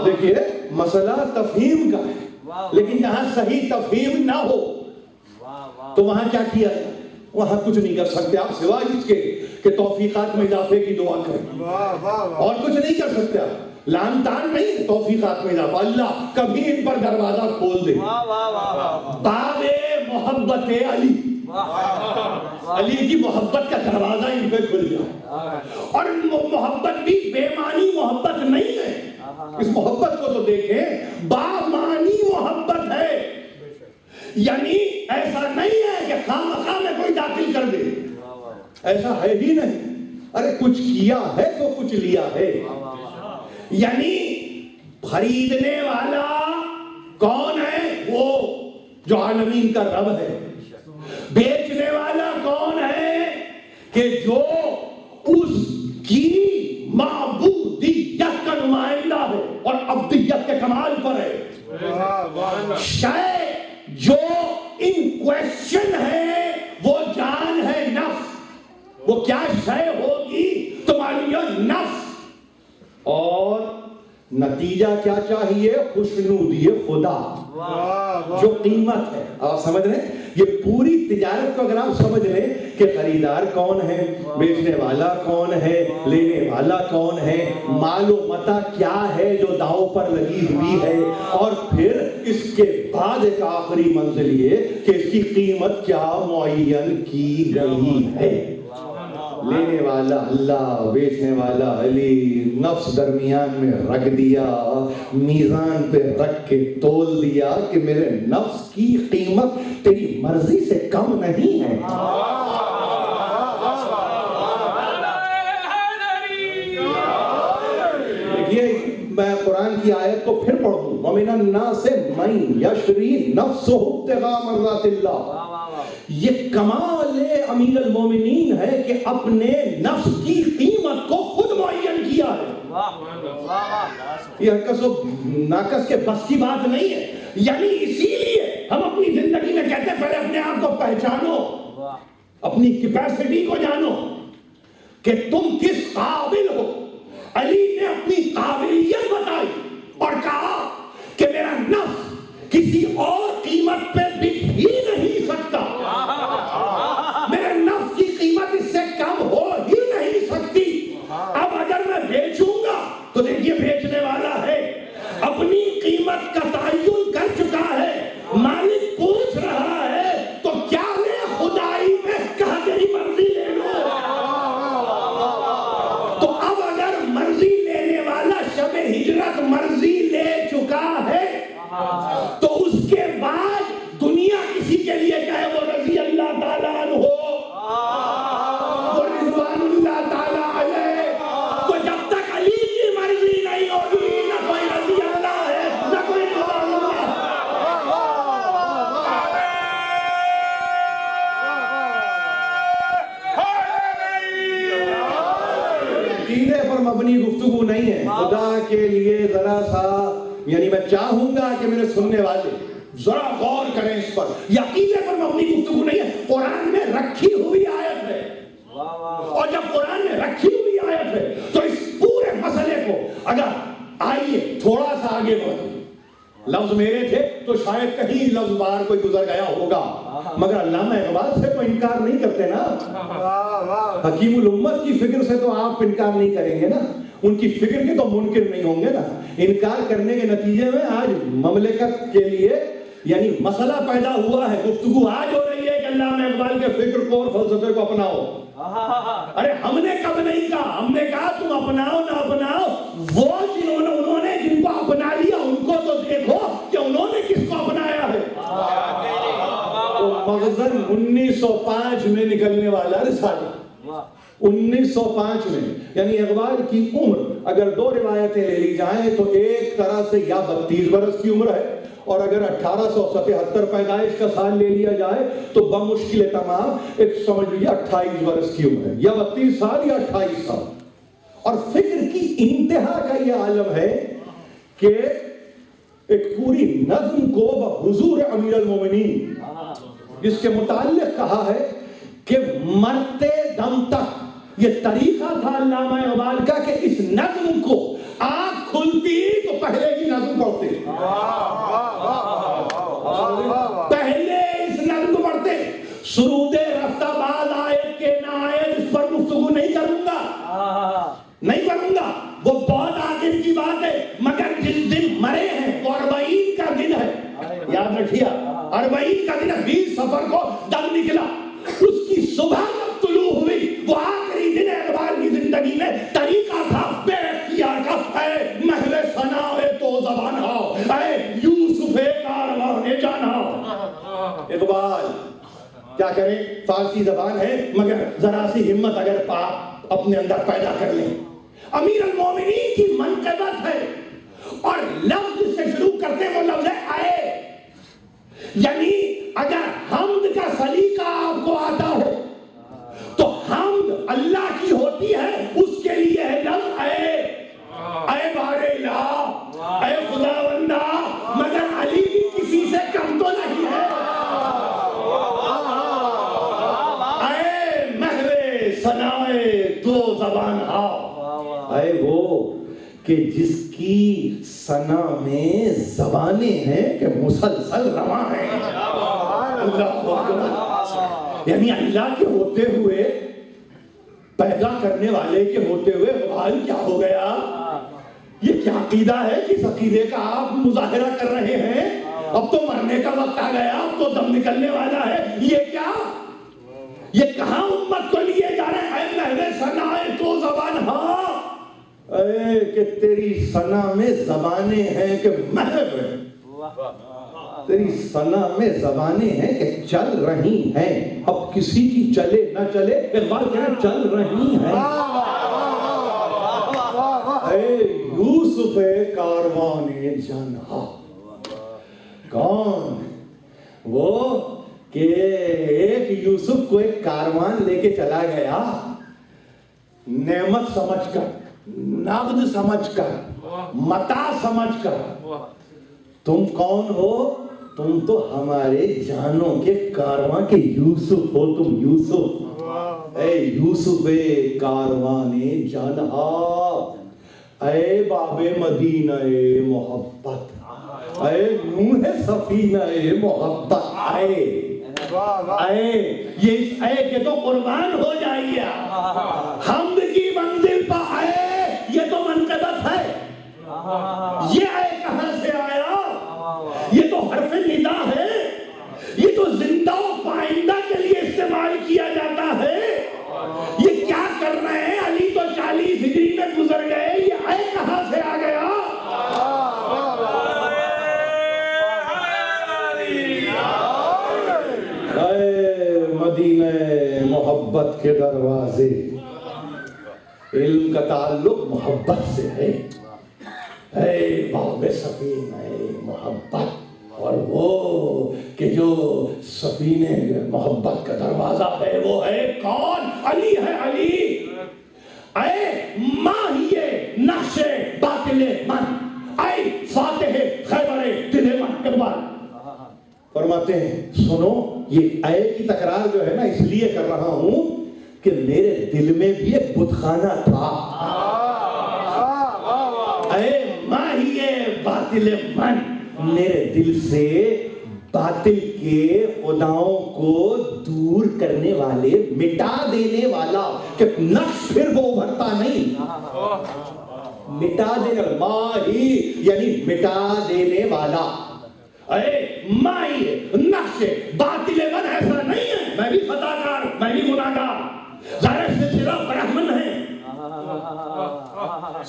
دیکھیے مسئلہ تفہیم کا ہے، لیکن جہاں صحیح تفہیم نہ ہو تو وہاں کیا کیا جائے. وہاں کچھ نہیں کر سکتے آپ سوائے اس کے کہ توفیقات میں اضافے کی دعا کریں، اور کچھ نہیں کر سکتے آپ، لان تان نہیں، توفیقات میں اضافہ، اللہ کبھی ان پر دروازہ کھول دے۔ باب محبت علی، علی کی محبت کا دروازہ ان پہ کھل جائے، اور محبت بھی بے معنی محبت نہیں ہے، اس محبت کو تو دیکھیں، بامانی محبت ہے، یعنی ایسا نہیں ہے کہ خواہ میں کوئی داخل کر دے، ایسا ہے ہی نہیں، ارے کچھ کیا ہے تو کچھ لیا ہے، یعنی خریدنے والا کون ہے؟ وہ جو عالمین کا رب ہے۔ بیچنے والا کون ہے؟ کہ جو اس کی معبودیت کا نمائندہ ہے اور عبدیت کے کمال پر ہے۔ شے جو ان کویسچن ہے وہ جان ہے، نفس، وہ کیا شے ہوگی تمہاری نفس، اور نتیجہ کیا چاہیے؟ خوشنودی خدا، جو قیمت ہے۔ آپ سمجھ رہے ہیں یہ پوری تجارت کو اگر آپ سمجھ لیں کہ خریدار کون ہے، بیچنے والا کون ہے، لینے والا کون ہے، مال و متاع کیا ہے جو داؤں پر لگی ہوئی ہے، اور پھر اس کے بعد ایک آخری منزل یہ کہ اس کی قیمت کیا معین کی گئی ہے۔ لینے والا اللہ، بیچنے والا علی، نفس درمیان میں رکھ دیا، میزان پہ رکھ کے تول دیا کہ میرے نفس کی قیمت تیری مرضی سے کم نہیں ہے۔ دیکھیے میں قرآن کی آیت کو پھر پڑھوں، وَمِنَ النَّاسِ مَن يَشْرِي نَفْسَهُ ابْتِغَاءَ مَرْضَاتِ اللَّهِ۔ یہ کمال امیر المومنین ہے کہ اپنے نفس کی قیمت کو خود معین کیا ہے۔ یہ ہرکس و ناکس کے بس کی بات نہیں ہے، یعنی اسی لیے ہم اپنی زندگی میں کہتے ہیں پہلے اپنے آپ کو پہچانو، اپنی کیپیسٹی کو جانو کہ تم کس قابل ہو۔ علی نے اپنی قابلیت بتائی اور کہا کہ میرا نفس کسی اور قیمت پہ بک ہی نہیں سکتا، میرے نفس کی قیمت اس سے کم ہو ہی نہیں سکتی۔ اب اگر میں بیچوں گا تو دیکھیے بیچنے والا ہے، اپنی قیمت کا تعین کر چکا ہے، مالک پوچھ رہا ہے تو کیا لے؟ خدائی میں کہا تیری مرضی لے لو۔ تو اب اگر مرضی لینے والا شب ہجرت مرضی لے چکا ہے تو اس کے بعد دنیا کسی کے لیے چاہے وہ رضی اللہ تعالیٰ عنہ ہو، وہ رضوان اللہ تعالیٰ علیہ، تو جب تک علی کی مرضی نہیں ہوگی نہ کوئی رضی اللہ ہے نہ کوئی رضوان اللہ۔ عقیدے پر مبنی گفتگو نہیں ہے، خدا کے لیے ذرا سا، یعنی میں چاہوں گا کہ میرے سننے والے ذرا غور کریں اس پر، عقیدے پر مبنی گفتگو نہیں ہے، قرآن میں رکھی ہوئی آیت ہے، اور جب قرآن میں رکھی ہوئی آیت ہے تو اس پورے مسئلے کو اگر آئیے تھوڑا سا آگے بڑھیں، لفظ میرے تھے تو شاید کہیں لفظ باہر کوئی گزر گیا ہوگا، مگر علامہ اقبال سے تو انکار نہیں کرتے نا، حکیم الامت کی فکر سے تو آپ انکار نہیں کریں گے نا، ان کی فکر کے تو منکر نہیں ہوں گے نا۔ انکار کرنے کے نتیجے میں آج مملکت کے لیے یعنی مسئلہ پیدا ہوا ہے، گفتگو آج ہو رہی ہے کہ علامہ اقبال کے فکر کو اور فلسفے کو اپناؤ۔ ارے ہم نے کب نہیں کہا، ہم نے کہا تم اپناؤ نہ اپناؤ، وہ انہوں نے جن کو اپنا لیا ان کو تو دیکھو کہ انہوں نے کس کو اپنایا ہے۔ مغزن 1905 میں نکلنے والا رسالہ، 1905 میں، یعنی اقبال کی عمر اگر دو روایتیں لے لی جائیں تو ایک طرح سے یا 32 برس کی عمر ہے، اور اگر 1877 پیدائش کا سال لے لیا جائے تو بمشکل تمام ایک سمجھ لیجیے 28 برس کی عمر ہے، یا 32 سال یا 28 سال۔ اور فکر کی انتہا کا یہ عالم ہے کہ ایک پوری نظم کو بحضور امیر المومنین جس کے متعلق کہا ہے کہ مرتے دم تک، یہ طریقہ تھا علامہ اقبال کا کہ اس نظم کو آنکھ کھلتی تو پہلے کی نظم پڑھتے، پہلے اس نظم کو پڑھتے، سرود رفتہ بعد آیت کے نہ آیت اس پر گفتگو نہیں نہیں کروں گا، وہ بہت آخر کی بات ہے، مگر جس دن مرے ہیں وہ 40 کا دن ہے، یاد رکھیے 40 کا دن ہے، 20 صفر کو دم نکلا، اس کی صبح جب طلوع ہوئی وہ آخری دن اقبال کی زندگی میں طریقہ تھا بے اختیار کا، اے محو ثنا تو زبان how, a Yusuf Karwan John how. Iqbal کیا کریں، فارسی زبان ہے مگر ذرا سی ہمت اگر آپ اپنے اندر پیدا کر لیں، امیر المومنین کی منقبت ہے، اور لفظ سے شروع کرتے وہ لفظ ہے آئے، یعنی اگر حمد کا سلیقہ آپ کو آتا ہو تو حمد اللہ کی ہوتی ہے، اس کے لیے ہے لفظ اے، اے بار الہ، اے خداوندہ، مگر علی بھی کسی سے کم تو نہیں ہے، اے محو ثنائے تو زبان ہاؤ، اے وہ کہ جس کی ثنا میں زبانیں ہیں کہ مسلسل رواں ہیں، اللہ اکبر، یعنی اللہ کے ہوتے ہوئے، پیدا کرنے والے کے ہوتے ہوئے اقبال کیا ہو گیا؟ یہ کیا عقیدہ ہے کہ اس عقیدے کا آپ مظاہرہ کر رہے ہیں؟ اب تو مرنے کا وقت آ گیا، اب تو دم نکلنے والا ہے، یہ کیا؟ یہ کہاں امت کو لیے جا رہے ہیں؟ اے محو ثنائے تو زبان ہاں، اے کہ تیری ثنا میں زبانیں ہیں کہ محو ہے، تیری ثنا میں زبانیں ہیں کہ چل رہی ہیں، اب کسی کی چلے نہ چلے، اقبال کہہ رہے چل رہی ہیں، اے یوسف کاروان جانہا، کون؟ وہ کہ ایک یوسف کو ایک کاروان لے کے چلا گیا، نعمت سمجھ کر، نقد سمجھ کر، متاع سمجھ کر، تم کون ہو؟ تم تو ہمارے جانوں کے کارواں کے یوسف ہو، تم یوسف، اے یوسف کاروان جانہا، اے باب مدینہ محبت، اے نوح سفینہ محبت، اے یہ اس اے کے تو قربان ہو جائیے، حمد کی منزل پر اے، یہ تو منقبت ہے، یہ اے کہاں سے آیا؟ یہ تو حرف ندا ہے، یہ تو زندہ و پائندہ کے لیے استعمال کیا جاتا ہے، یہ کیا کر رہے ہیں؟ علی تو 40 ہجری میں گزر گئے، یہ اے کہاں سے آ گیا؟ اے مدینہ محبت کے دروازے، علم کا تعلق محبت سے ہے، اے باب سفینہ محبت، اور وہ کہ جو سفینہ محبت کا دروازہ ہے وہ ہے کون؟ علی ہے، علی، اے ماہیے نقش باطل من، اے فاتح خیبر دل من۔ اقبال فرماتے ہیں سنو، یہ اے کی تکرار جو ہے نا اس لیے کر رہا ہوں کہ میرے دل میں بھی ایک بت خانہ تھا، اے ماہیے باطل من، میرے دل سے باطل کے خداؤں کو دور کرنے والے، مٹا دینے والا، کہ نقش پھر وہ ابھرتا نہیں، مٹا دینے والا، ماہی یعنی مٹا دینے والا، اے ماہی نقش باطل من، ایسا نہیں ہے میں بھی خطا کار، میں بھی گناہ گار، ظاہر سلسلہ برہمن ہے،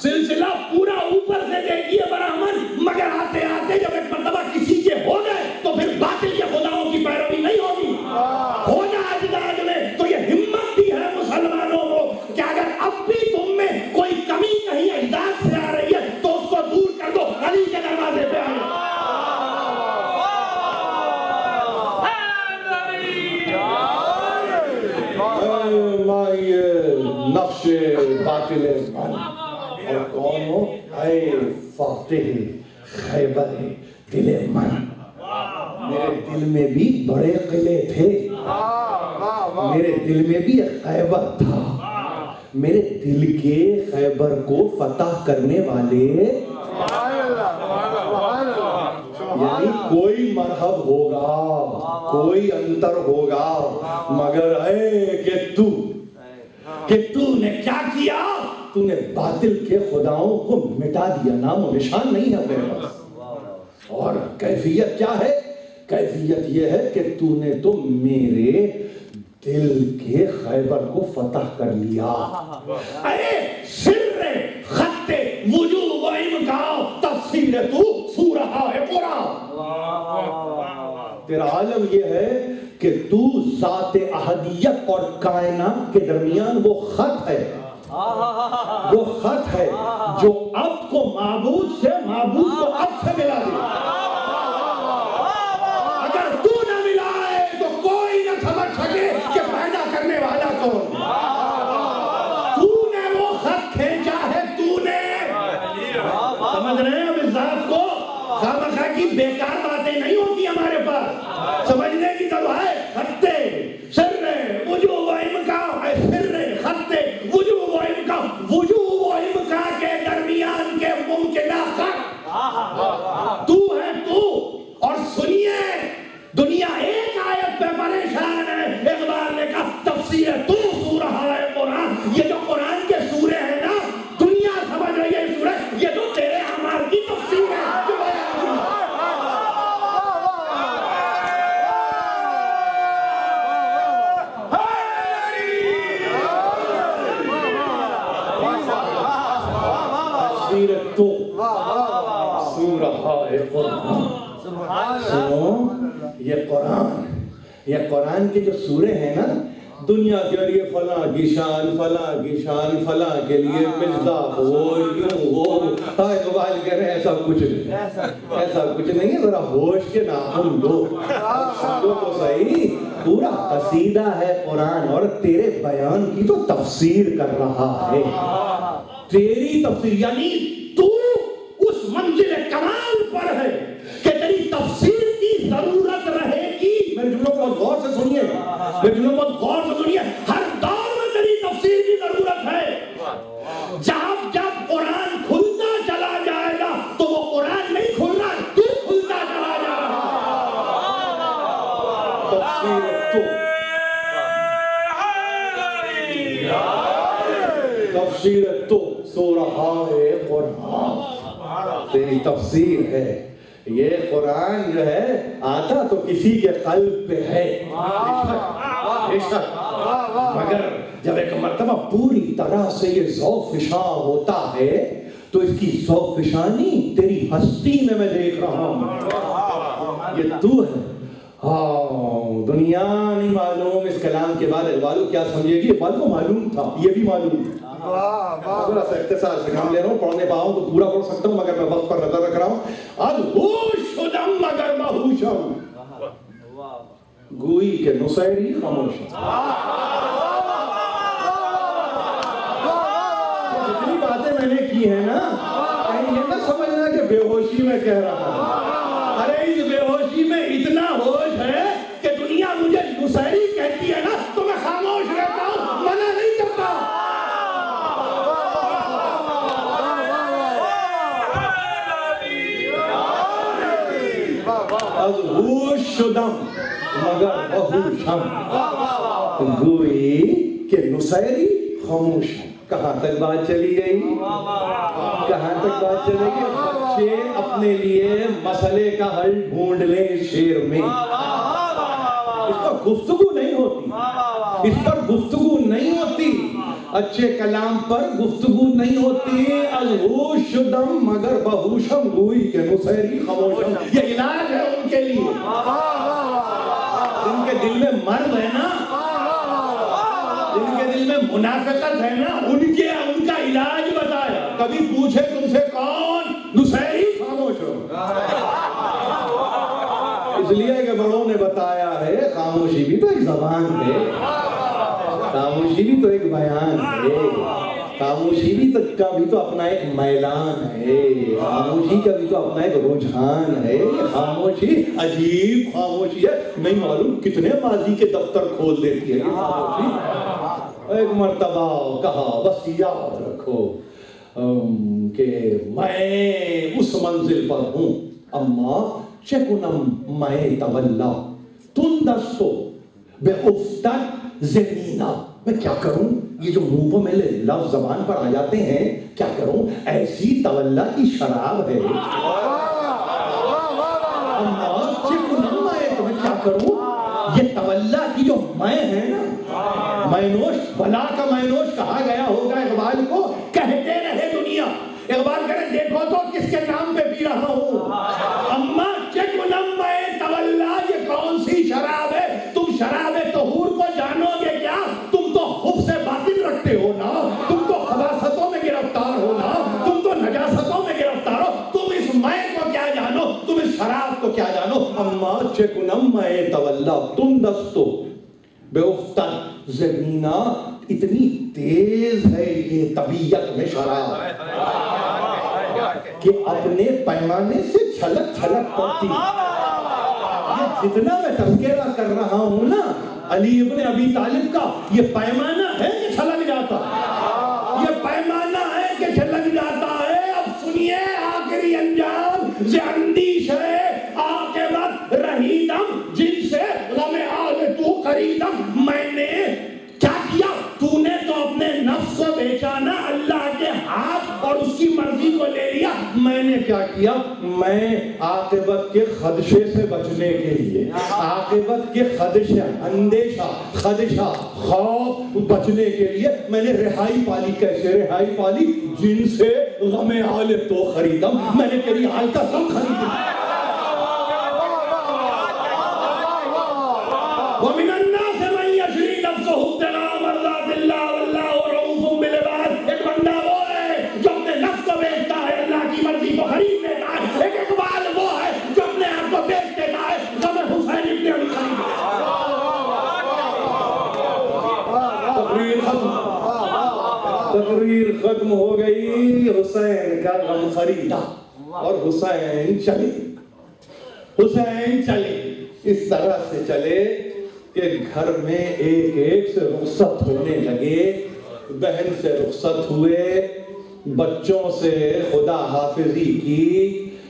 سلسلہ پورا اوپر سے دیکھیے برہمن، مگر آتے آتے جب ایک مرتبہ کسی کے ہو گئے تو پھر باطل کے خداؤں کی پیروی نہیں ہوگی، ہونا اجداد میں۔ تو یہ ہمت دی ہے مسلمانوں کو کہ اگر اب بھی تم میں کوئی کمی کہیں اجداد سے آ رہی ہے تو اس کو دور کر دو، علی کے دروازے پہ آئے۔ نقش باطل من، اور کون ہو؟ اے فاتح خیبر دل من، میرے دل میں بھی بڑے قلعے تھے، میرے دل میں بھی ایک خیبر تھا، میرے دل کے خیبر کو فتح کرنے والے، یعنی کوئی مرحب ہوگا، کوئی انتر ہوگا، مگر اے کہ تو کہ تو نے کیا کیا؟ تو نے باطل کے خداؤں کو مٹا دیا، نام و نشان نہیں ہے میرے پاس۔ اور کیفیت کیا ہے؟ کیفیت یہ ہے کہ تو نے تو میرے دل کے خیبر کو فتح کر لیا۔ ارے سر خط وجوب و امکان تفسیر تو سورہ قرآن۔ تیرا عالم یہ ہے کہ تو ذات احدیت اور کائنات کے درمیان وہ خط ہے، وہ خط ہے جو اب کو معبود سے، معبود کو اب سے ملا دیا۔ اگر تو نہ ملائے تو کوئی نہ سمجھ سکے کہ پیدا کرنے والا کون۔ تو نے وہ خط کھینچا ہے، تو نے۔ سمجھ رہے ہیں اب اس ذات کو؟ خامخواہ کی بیکار باتیں نہیں ہوتی ہمارے پاس، سمجھنے کی ضرورت ہے۔ خطے سر وجوب و امکان، سر خطے وجوب و امکان، وجوب و امکان کے درمیان کے ممکنہ خط تو ہے تو۔ اور سنیے، دنیا ایک آیت پہ پریشان ہے۔ اقبال نے کہا تفسیر تو سورہ قرآن۔ یہ جو قرآن کے سورے ہیں نا، دنیا سمجھ رہی ہے سورہ، یہ تو تیرے اعمال کی تفسیر ہے۔ تو سورہ قرآن، سنو، یہ قرآن کے جو سورے ہیں نا، دنیا کے لیے فلاں کی شان، فلاں کی شان، فلاں کے لیے مصداق ہو، یوں ہو، موبائل کہہ رہے ہیں ایسا کچھ نہیں، ایسا کچھ نہیں ہے۔ ذرا ہوش کے ناخن دو، سنو تو صحیح۔ پورا قصیدہ ہے قرآن اور تیرے بیان کی تو تفسیر کر رہا ہے، تیری تفسیر۔ یعنی تو اس منزل کمال پر ہے کہ تیری تفسیر کی ضرورت رہے گی۔ میرے جملوں کو غور سے سنیے، میرے جملوں کو غور سے سنیے۔ ہر دور میں تیری تفسیر کی ضرورت ہے۔ جب قرآن کھلتا چلا جائے گا تو وہ قرآن نہیں کھل رہا، تو کھلتا چلا جا رہا۔ تفسیر تو، تفسیر تو سورہ قرآن تیری تفسیر ہے۔ یہ قرآن جو ہے آتا تو کسی کے قلب پہ ہے، بے شک، مگر جب ایک مرتبہ پوری طرح سے یہ ذوق فشاں ہوتا ہے تو اس کی ذوق فشانی تیری ہستی میں دیکھ رہا ہوں۔ یہ تو ہے۔ ہاں، دنیا نہیں معلوم اس کلام کے بعد اقبالو کیا سمجھے گی۔ اقبال کو معلوم تھا، یہ بھی معلوم تھا۔ تھوڑا سا اختصار سے کام لے رہا ہوں، پڑھنے پاؤں تو پورا پڑھ سکتا ہوں مگر میں وقت پر نظر رکھ رہا ہوں۔ آج ہوش شدم مگر مہوشم، گوئی کے نصیری خاموشم۔ جتنی باتیں میں نے کی ہیں نا، کہیں یہ نہ سمجھنا کہ بے ہوشی میں کہہ رہا ہوں۔ ارے اس بے ہوشی میں اتنا ہوش ہے کہ دنیا مجھے نصیری کہتی ہے نا تو میں خاموش رہتا ہوں، منع نہیں کرتا۔ از ہوش شدم مگر بہوشم، گوئی کہ نصیری خاموشم۔ کہاں تک بات چلی گئی؟ کہاں تک بات چلے گی؟ بچے اپنے لیے مسئلے کا حل ڈھونڈ لیں شعر میں۔ اس پر گفتگو نہیں ہوتی، اس پر گفتگو نہیں ہوتی، اچھے کلام پر گفتگو نہیں ہوتی۔ از ہوش شدم مگر بہوشم، گوئی کہ نصیری خاموشم۔ یہ علاج ہے ان کے لیے جن کے دل میں مرض ہے نا، جن کے دل میں منافقت ہے نا، ان کا علاج بتایا۔ کبھی پوچھے تم سے کون؟ نصیری خاموش ہو۔ اس لیے کہ بڑوں نے بتایا ہے خاموشی بھی تو ایک زبان ہے، خاموشی بھی تو ایک بیان ہے، خاموشی بھی کا بھی تو اپنا ایک میلان ہے، خاموشی کا بھی تو اپنا ایک رجحان ہے۔ یہ خاموشی عجیب خاموشی ہے، نہیں معلوم کتنے ماضی کے دفتر کھول دیتی ہے یہ خاموشی۔ ایک مرتبہ کہا، بس یاد رکھو کہ میں اس منزل پر ہوں، اما چکنم میں تولا تندستو بے افتت زمینہ میں کیا کروں، یہ جو منہ پہ میرے لفظ زبان پر آ جاتے ہیں، کیا کروں، ایسی تولا کی شراب ہے، تو میں کیا کروں، یہ تولا کی جو میں ہے نا، مینوش، بلا کا مینوش کہا گیا ہوگا اقبال کو، کہتے رہے دنیا، اقبال کہتے دیکھو تو کس کے نام پہ پی رہا ہوں، اما چکنم میں تولا، یہ کون سی شراب ہے، تم شراب طہور کو جانو گے کیا، تم تو خود سے باطن رکھتے ہو نا، تم تو خباثتوں میں گرفتار ہو نا، تم تو نجاستوں میں گرفتار ہو، تم اس میں کو کیا جانو، تم اس شراب کو کیا جانو، اما چکنم میں تولا، تم دستو بے افتد زمینہ، اتنی تیز ہے یہ طبیعت میں شراب کہ اپنے پیمانے سے چھلک چھلک پڑتی، یہ جتنا میں تذکرہ کر رہا ہوں نا علی ابن ابی طالب کا، یہ پیمانہ ہے کہ چھلک جاتا، یہ پیمانہ ہے کہ چھلک جاتا ہے۔ اب سنیے آخری انجام، اندیش ہے عاقبت رہیدم، جن سے غم آل تو خریدم، میں نے کیا کیا، تو نے تو اپنے نفس کو بیچانا اللہ کے ہاتھ اور اس کی مرضی کو لے لیا، میں نے کیا کیا، میں عاقبت کے خدشے سے بچنے کے لیے، عاقبت کے خدشہ، اندیشہ، خدشہ، خوف بچنے کے لیے میں نے رہائی پالی۔ کیسے رہائی پالی؟ جن سے غم آل تو خریدم، میں نے تیری آل کا غم خریدا۔ وَمِنَ النَّاسِ مَن يَشْرِي نَفْسَهُ ابْتِغَاءَ مَرْضَاتِ اللَّهِ وَاللَّهُ رَءُوفٌ بِالْعِبَادِ، ایک بندہ وہ ہے جو اپنے نفس کو بیچتا ہے، اللہ کی مرضی کو خرید لیتا ہے، ایک اقبال وہ ہے جو اپنے آپ کو بیچ دیتا ہے، غم حسین ابن علی خرید تقریر ختم ہو گئی، حسین کا غم خریدا اور حسین چلے، حسین چلے، اس طرح سے چلے کہ گھر میں ایک ایک سے رخصت ہونے لگے، بہن سے رخصت ہوئے، بچوں سے خدا حافظی کی،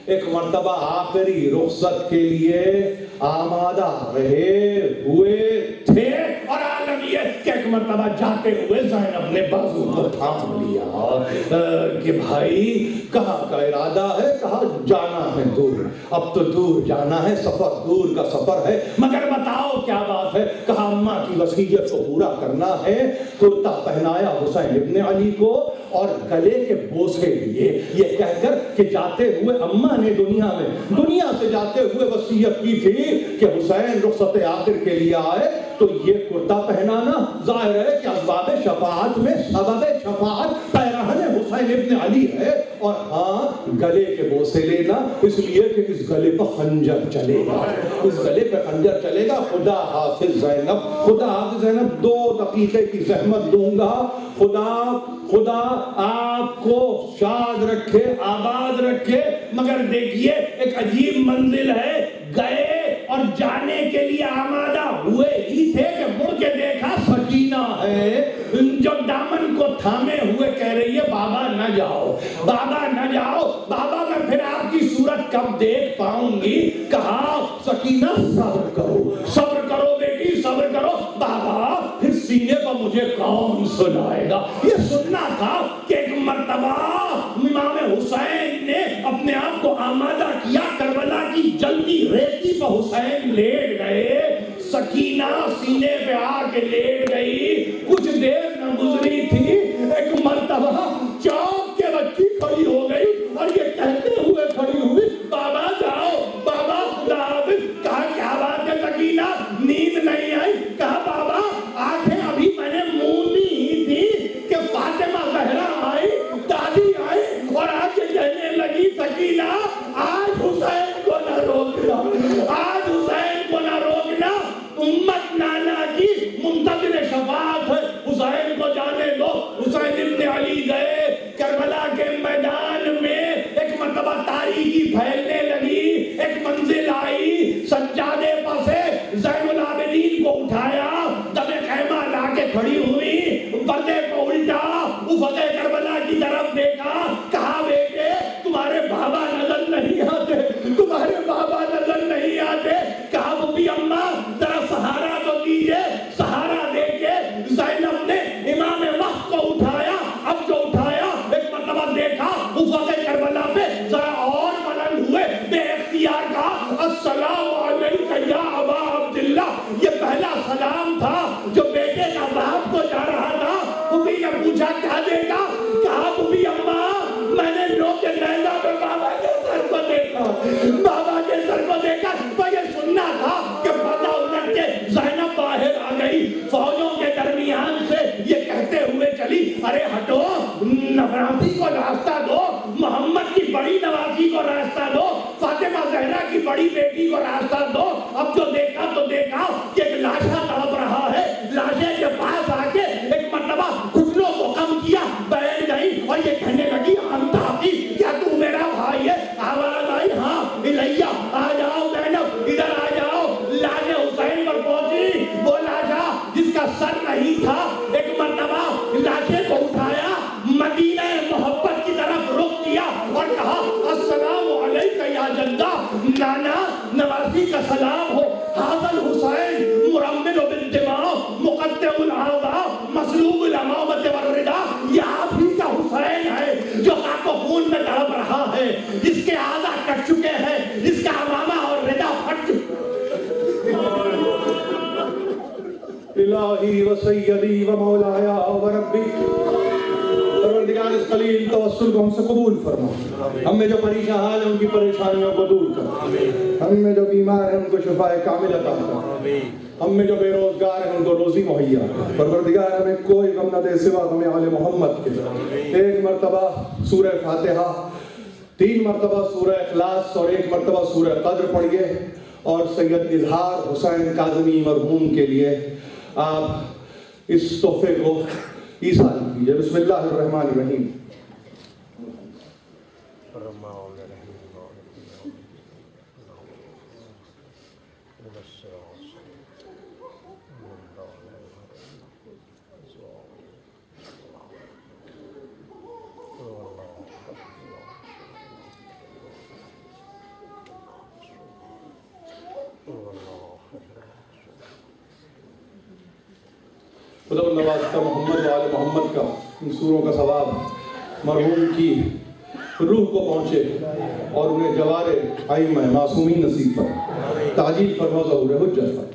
ایک مرتبہ آخری رخصت کے لیے آمادہ رہے ہوئے تھے، اور عالم یہ کہ ایک مرتبہ جاتے ہوئے زینب نے بازو کو تھام لیا کہ بھائی کہاں کا ارادہ ہے، کہاں جانا ہے، دور، اب تو دور جانا ہے، سفر دور کا سفر ہے، مگر بتاؤ کیا بات ہے، کہا اماں کی وصیت کو پورا کرنا ہے، کرتا پہنایا حسین ابن علی کو اور گلے کے بوسے لیے، یہ کہہ کر کہ جاتے ہوئے اماں نے دنیا سے جاتے ہوئے وصیت کی تھی کہ حسین رخصت آخر کے لیے آئے تو یہ کرتا پہنانا ظاہر ہے کہ اسباب شفاعت میں سبب شفاعت پیرہن حسین ابن علی ہے، اور ہاں گلے کے بوسے لینا اس لیے کہ اس گلے پر خنجر چلے گا، اس گلے پہ خنجر چلے گا۔ خدا حافظ زینب، خدا حافظ زینب، 2 دقیقے کی زحمت دوں گا، خدا آپ کو شاد رکھے، آباد رکھے، مگر دیکھیے ایک عجیب منزل ہے، گئے اور جانے کے لیے آمادہ ہوئے ہی تھے کہ مڑ کے دیکھا سکینہ ہے جو دامن کو تھامے ہوئے کہہ رہی ہے بابا نہ جاؤ، بابا نہ جاؤ، بابا میں پھر آپ کی صورت کب دیکھ پاؤں گی۔ کہا سکینہ صبر کرو بیٹی، صبر کرو، بابا پھر سینے پر مجھے کون سنائے گا۔ یہ سننا تھا کہ ایک مرتبہ امام حسین نے اپنے آپ کو آمادہ کیا، کربلا کی جلدی ریتی پر حسین لیٹ گئے، سکینہ سینے پہ آ کے لیٹ گئی، کچھ دیر نہ گزری تھی ایک مرتبہ چوک کے بچی کھڑی ہو گئی اور یہ کہتے ہوئے کھڑی ہوئی بابا جاؤ، بابا خدا حافظ۔ کہا کیا بات ہے سکینہ، نیند نہیں آئی؟ کہا بابا آنکھیں ابھی میں نے موندی ہی تھی کہ فاطمہ زہرا آئی، دادی آئی اور آج یہ کہنے لگی سکینہ آج حسین کو نہ روکنا، آج حسین کو نہ روکنا، امت نانا کی منتظر شفاعت ہے، حسین کو جانے دو۔ حسین ابن علی گئے کربلا کے میدان میں، ایک مرتبہ تاریکی پھیلنے لگی، ایک منزل آئی، سجادے پر سے زین العابدین کو اٹھایا، دم خیمہ لا کے کھڑی ہوئی، پردے کو الٹا افق کربلا کی طرف دیکھا، کہا بیٹے تمہارے بابا نظر نہیں آتے، تمہارے بابا نظر نہیں آتے۔ کہا وہ بھی اماں ذرا سہارا تو دیجئے، سہارا دے کے زینب نے ارے ہٹو، نوازی کو راستہ دو، محمد کی بڑی نوازی کو راستہ دو، فاطمہ زہرا کی بڑی بیٹی کو راستہ دو۔ اب جو دیکھا تو دیکھا کہ ایک لاشا تڑپ رہا ہے، لاشے کے پاس آ کے ایک مرتبہ گھٹنوں کو کم کیا، بیٹھ گئی اور یہ کہنے لگی انتا کی، کیا تو میرا بھائی ہے؟ آواز آئی ہاں الیہ، آ جاؤ زینب ادھر آ جاؤ۔ لاش حسین پر پہنچی، وہ لاشا جس کا سر نہیں تھا، ایک مرتبہ لاشے کو اٹھایا، مدینہ محبت کی طرف رخ کیا اور کہا السلام علیکہ یا جدہ، نانا نوازی کا سلام ہو، حاضر حسین مرمل بالدماء مقطع الاعضاء مسلوب الامامت والرداء، یہ آپ ہی کا حسین ہے جو خاک و خون میں تڑپ رہا ہے، جس کے اعضاء کٹ چکے ہیں، جس کا امامہ اور ردا پھٹ چکے۔ الہی و سیدی و مولایا و ربی، پروردگار اس قلیل توسل کو ہم سے قبول فرما، ہم میں جو پریشان حال ہیں ان کی پریشانیوں کو دور کر، ہم میں جو بیمار ہیں ان کو شفاء کامل عطا کر، ہم میں جو بے روزگار ہیں ان کو روزی مہیا کر۔ پروردگار ہمیں کوئی غم نہ دے سوا غم آل محمد کے۔ ایک مرتبہ سورہ فاتحہ، 3 مرتبہ سورہ اخلاص اور 1 مرتبہ سورہ قدر پڑھیے، اور سید اظہار حسین کاظمی مرحوم کے لیے آپ اس تحفے کو ایصال کیجئے۔ بسم اللہ الرحمن الرحیم۔ خدا نواز کا محمد و آل محمد کا ان سوروں کا ثواب مرحوم کی روح کو پہنچے اور انہیں جوار ائمہ معصومین نصیب پر تعجیل فرما ظہور حجت پر۔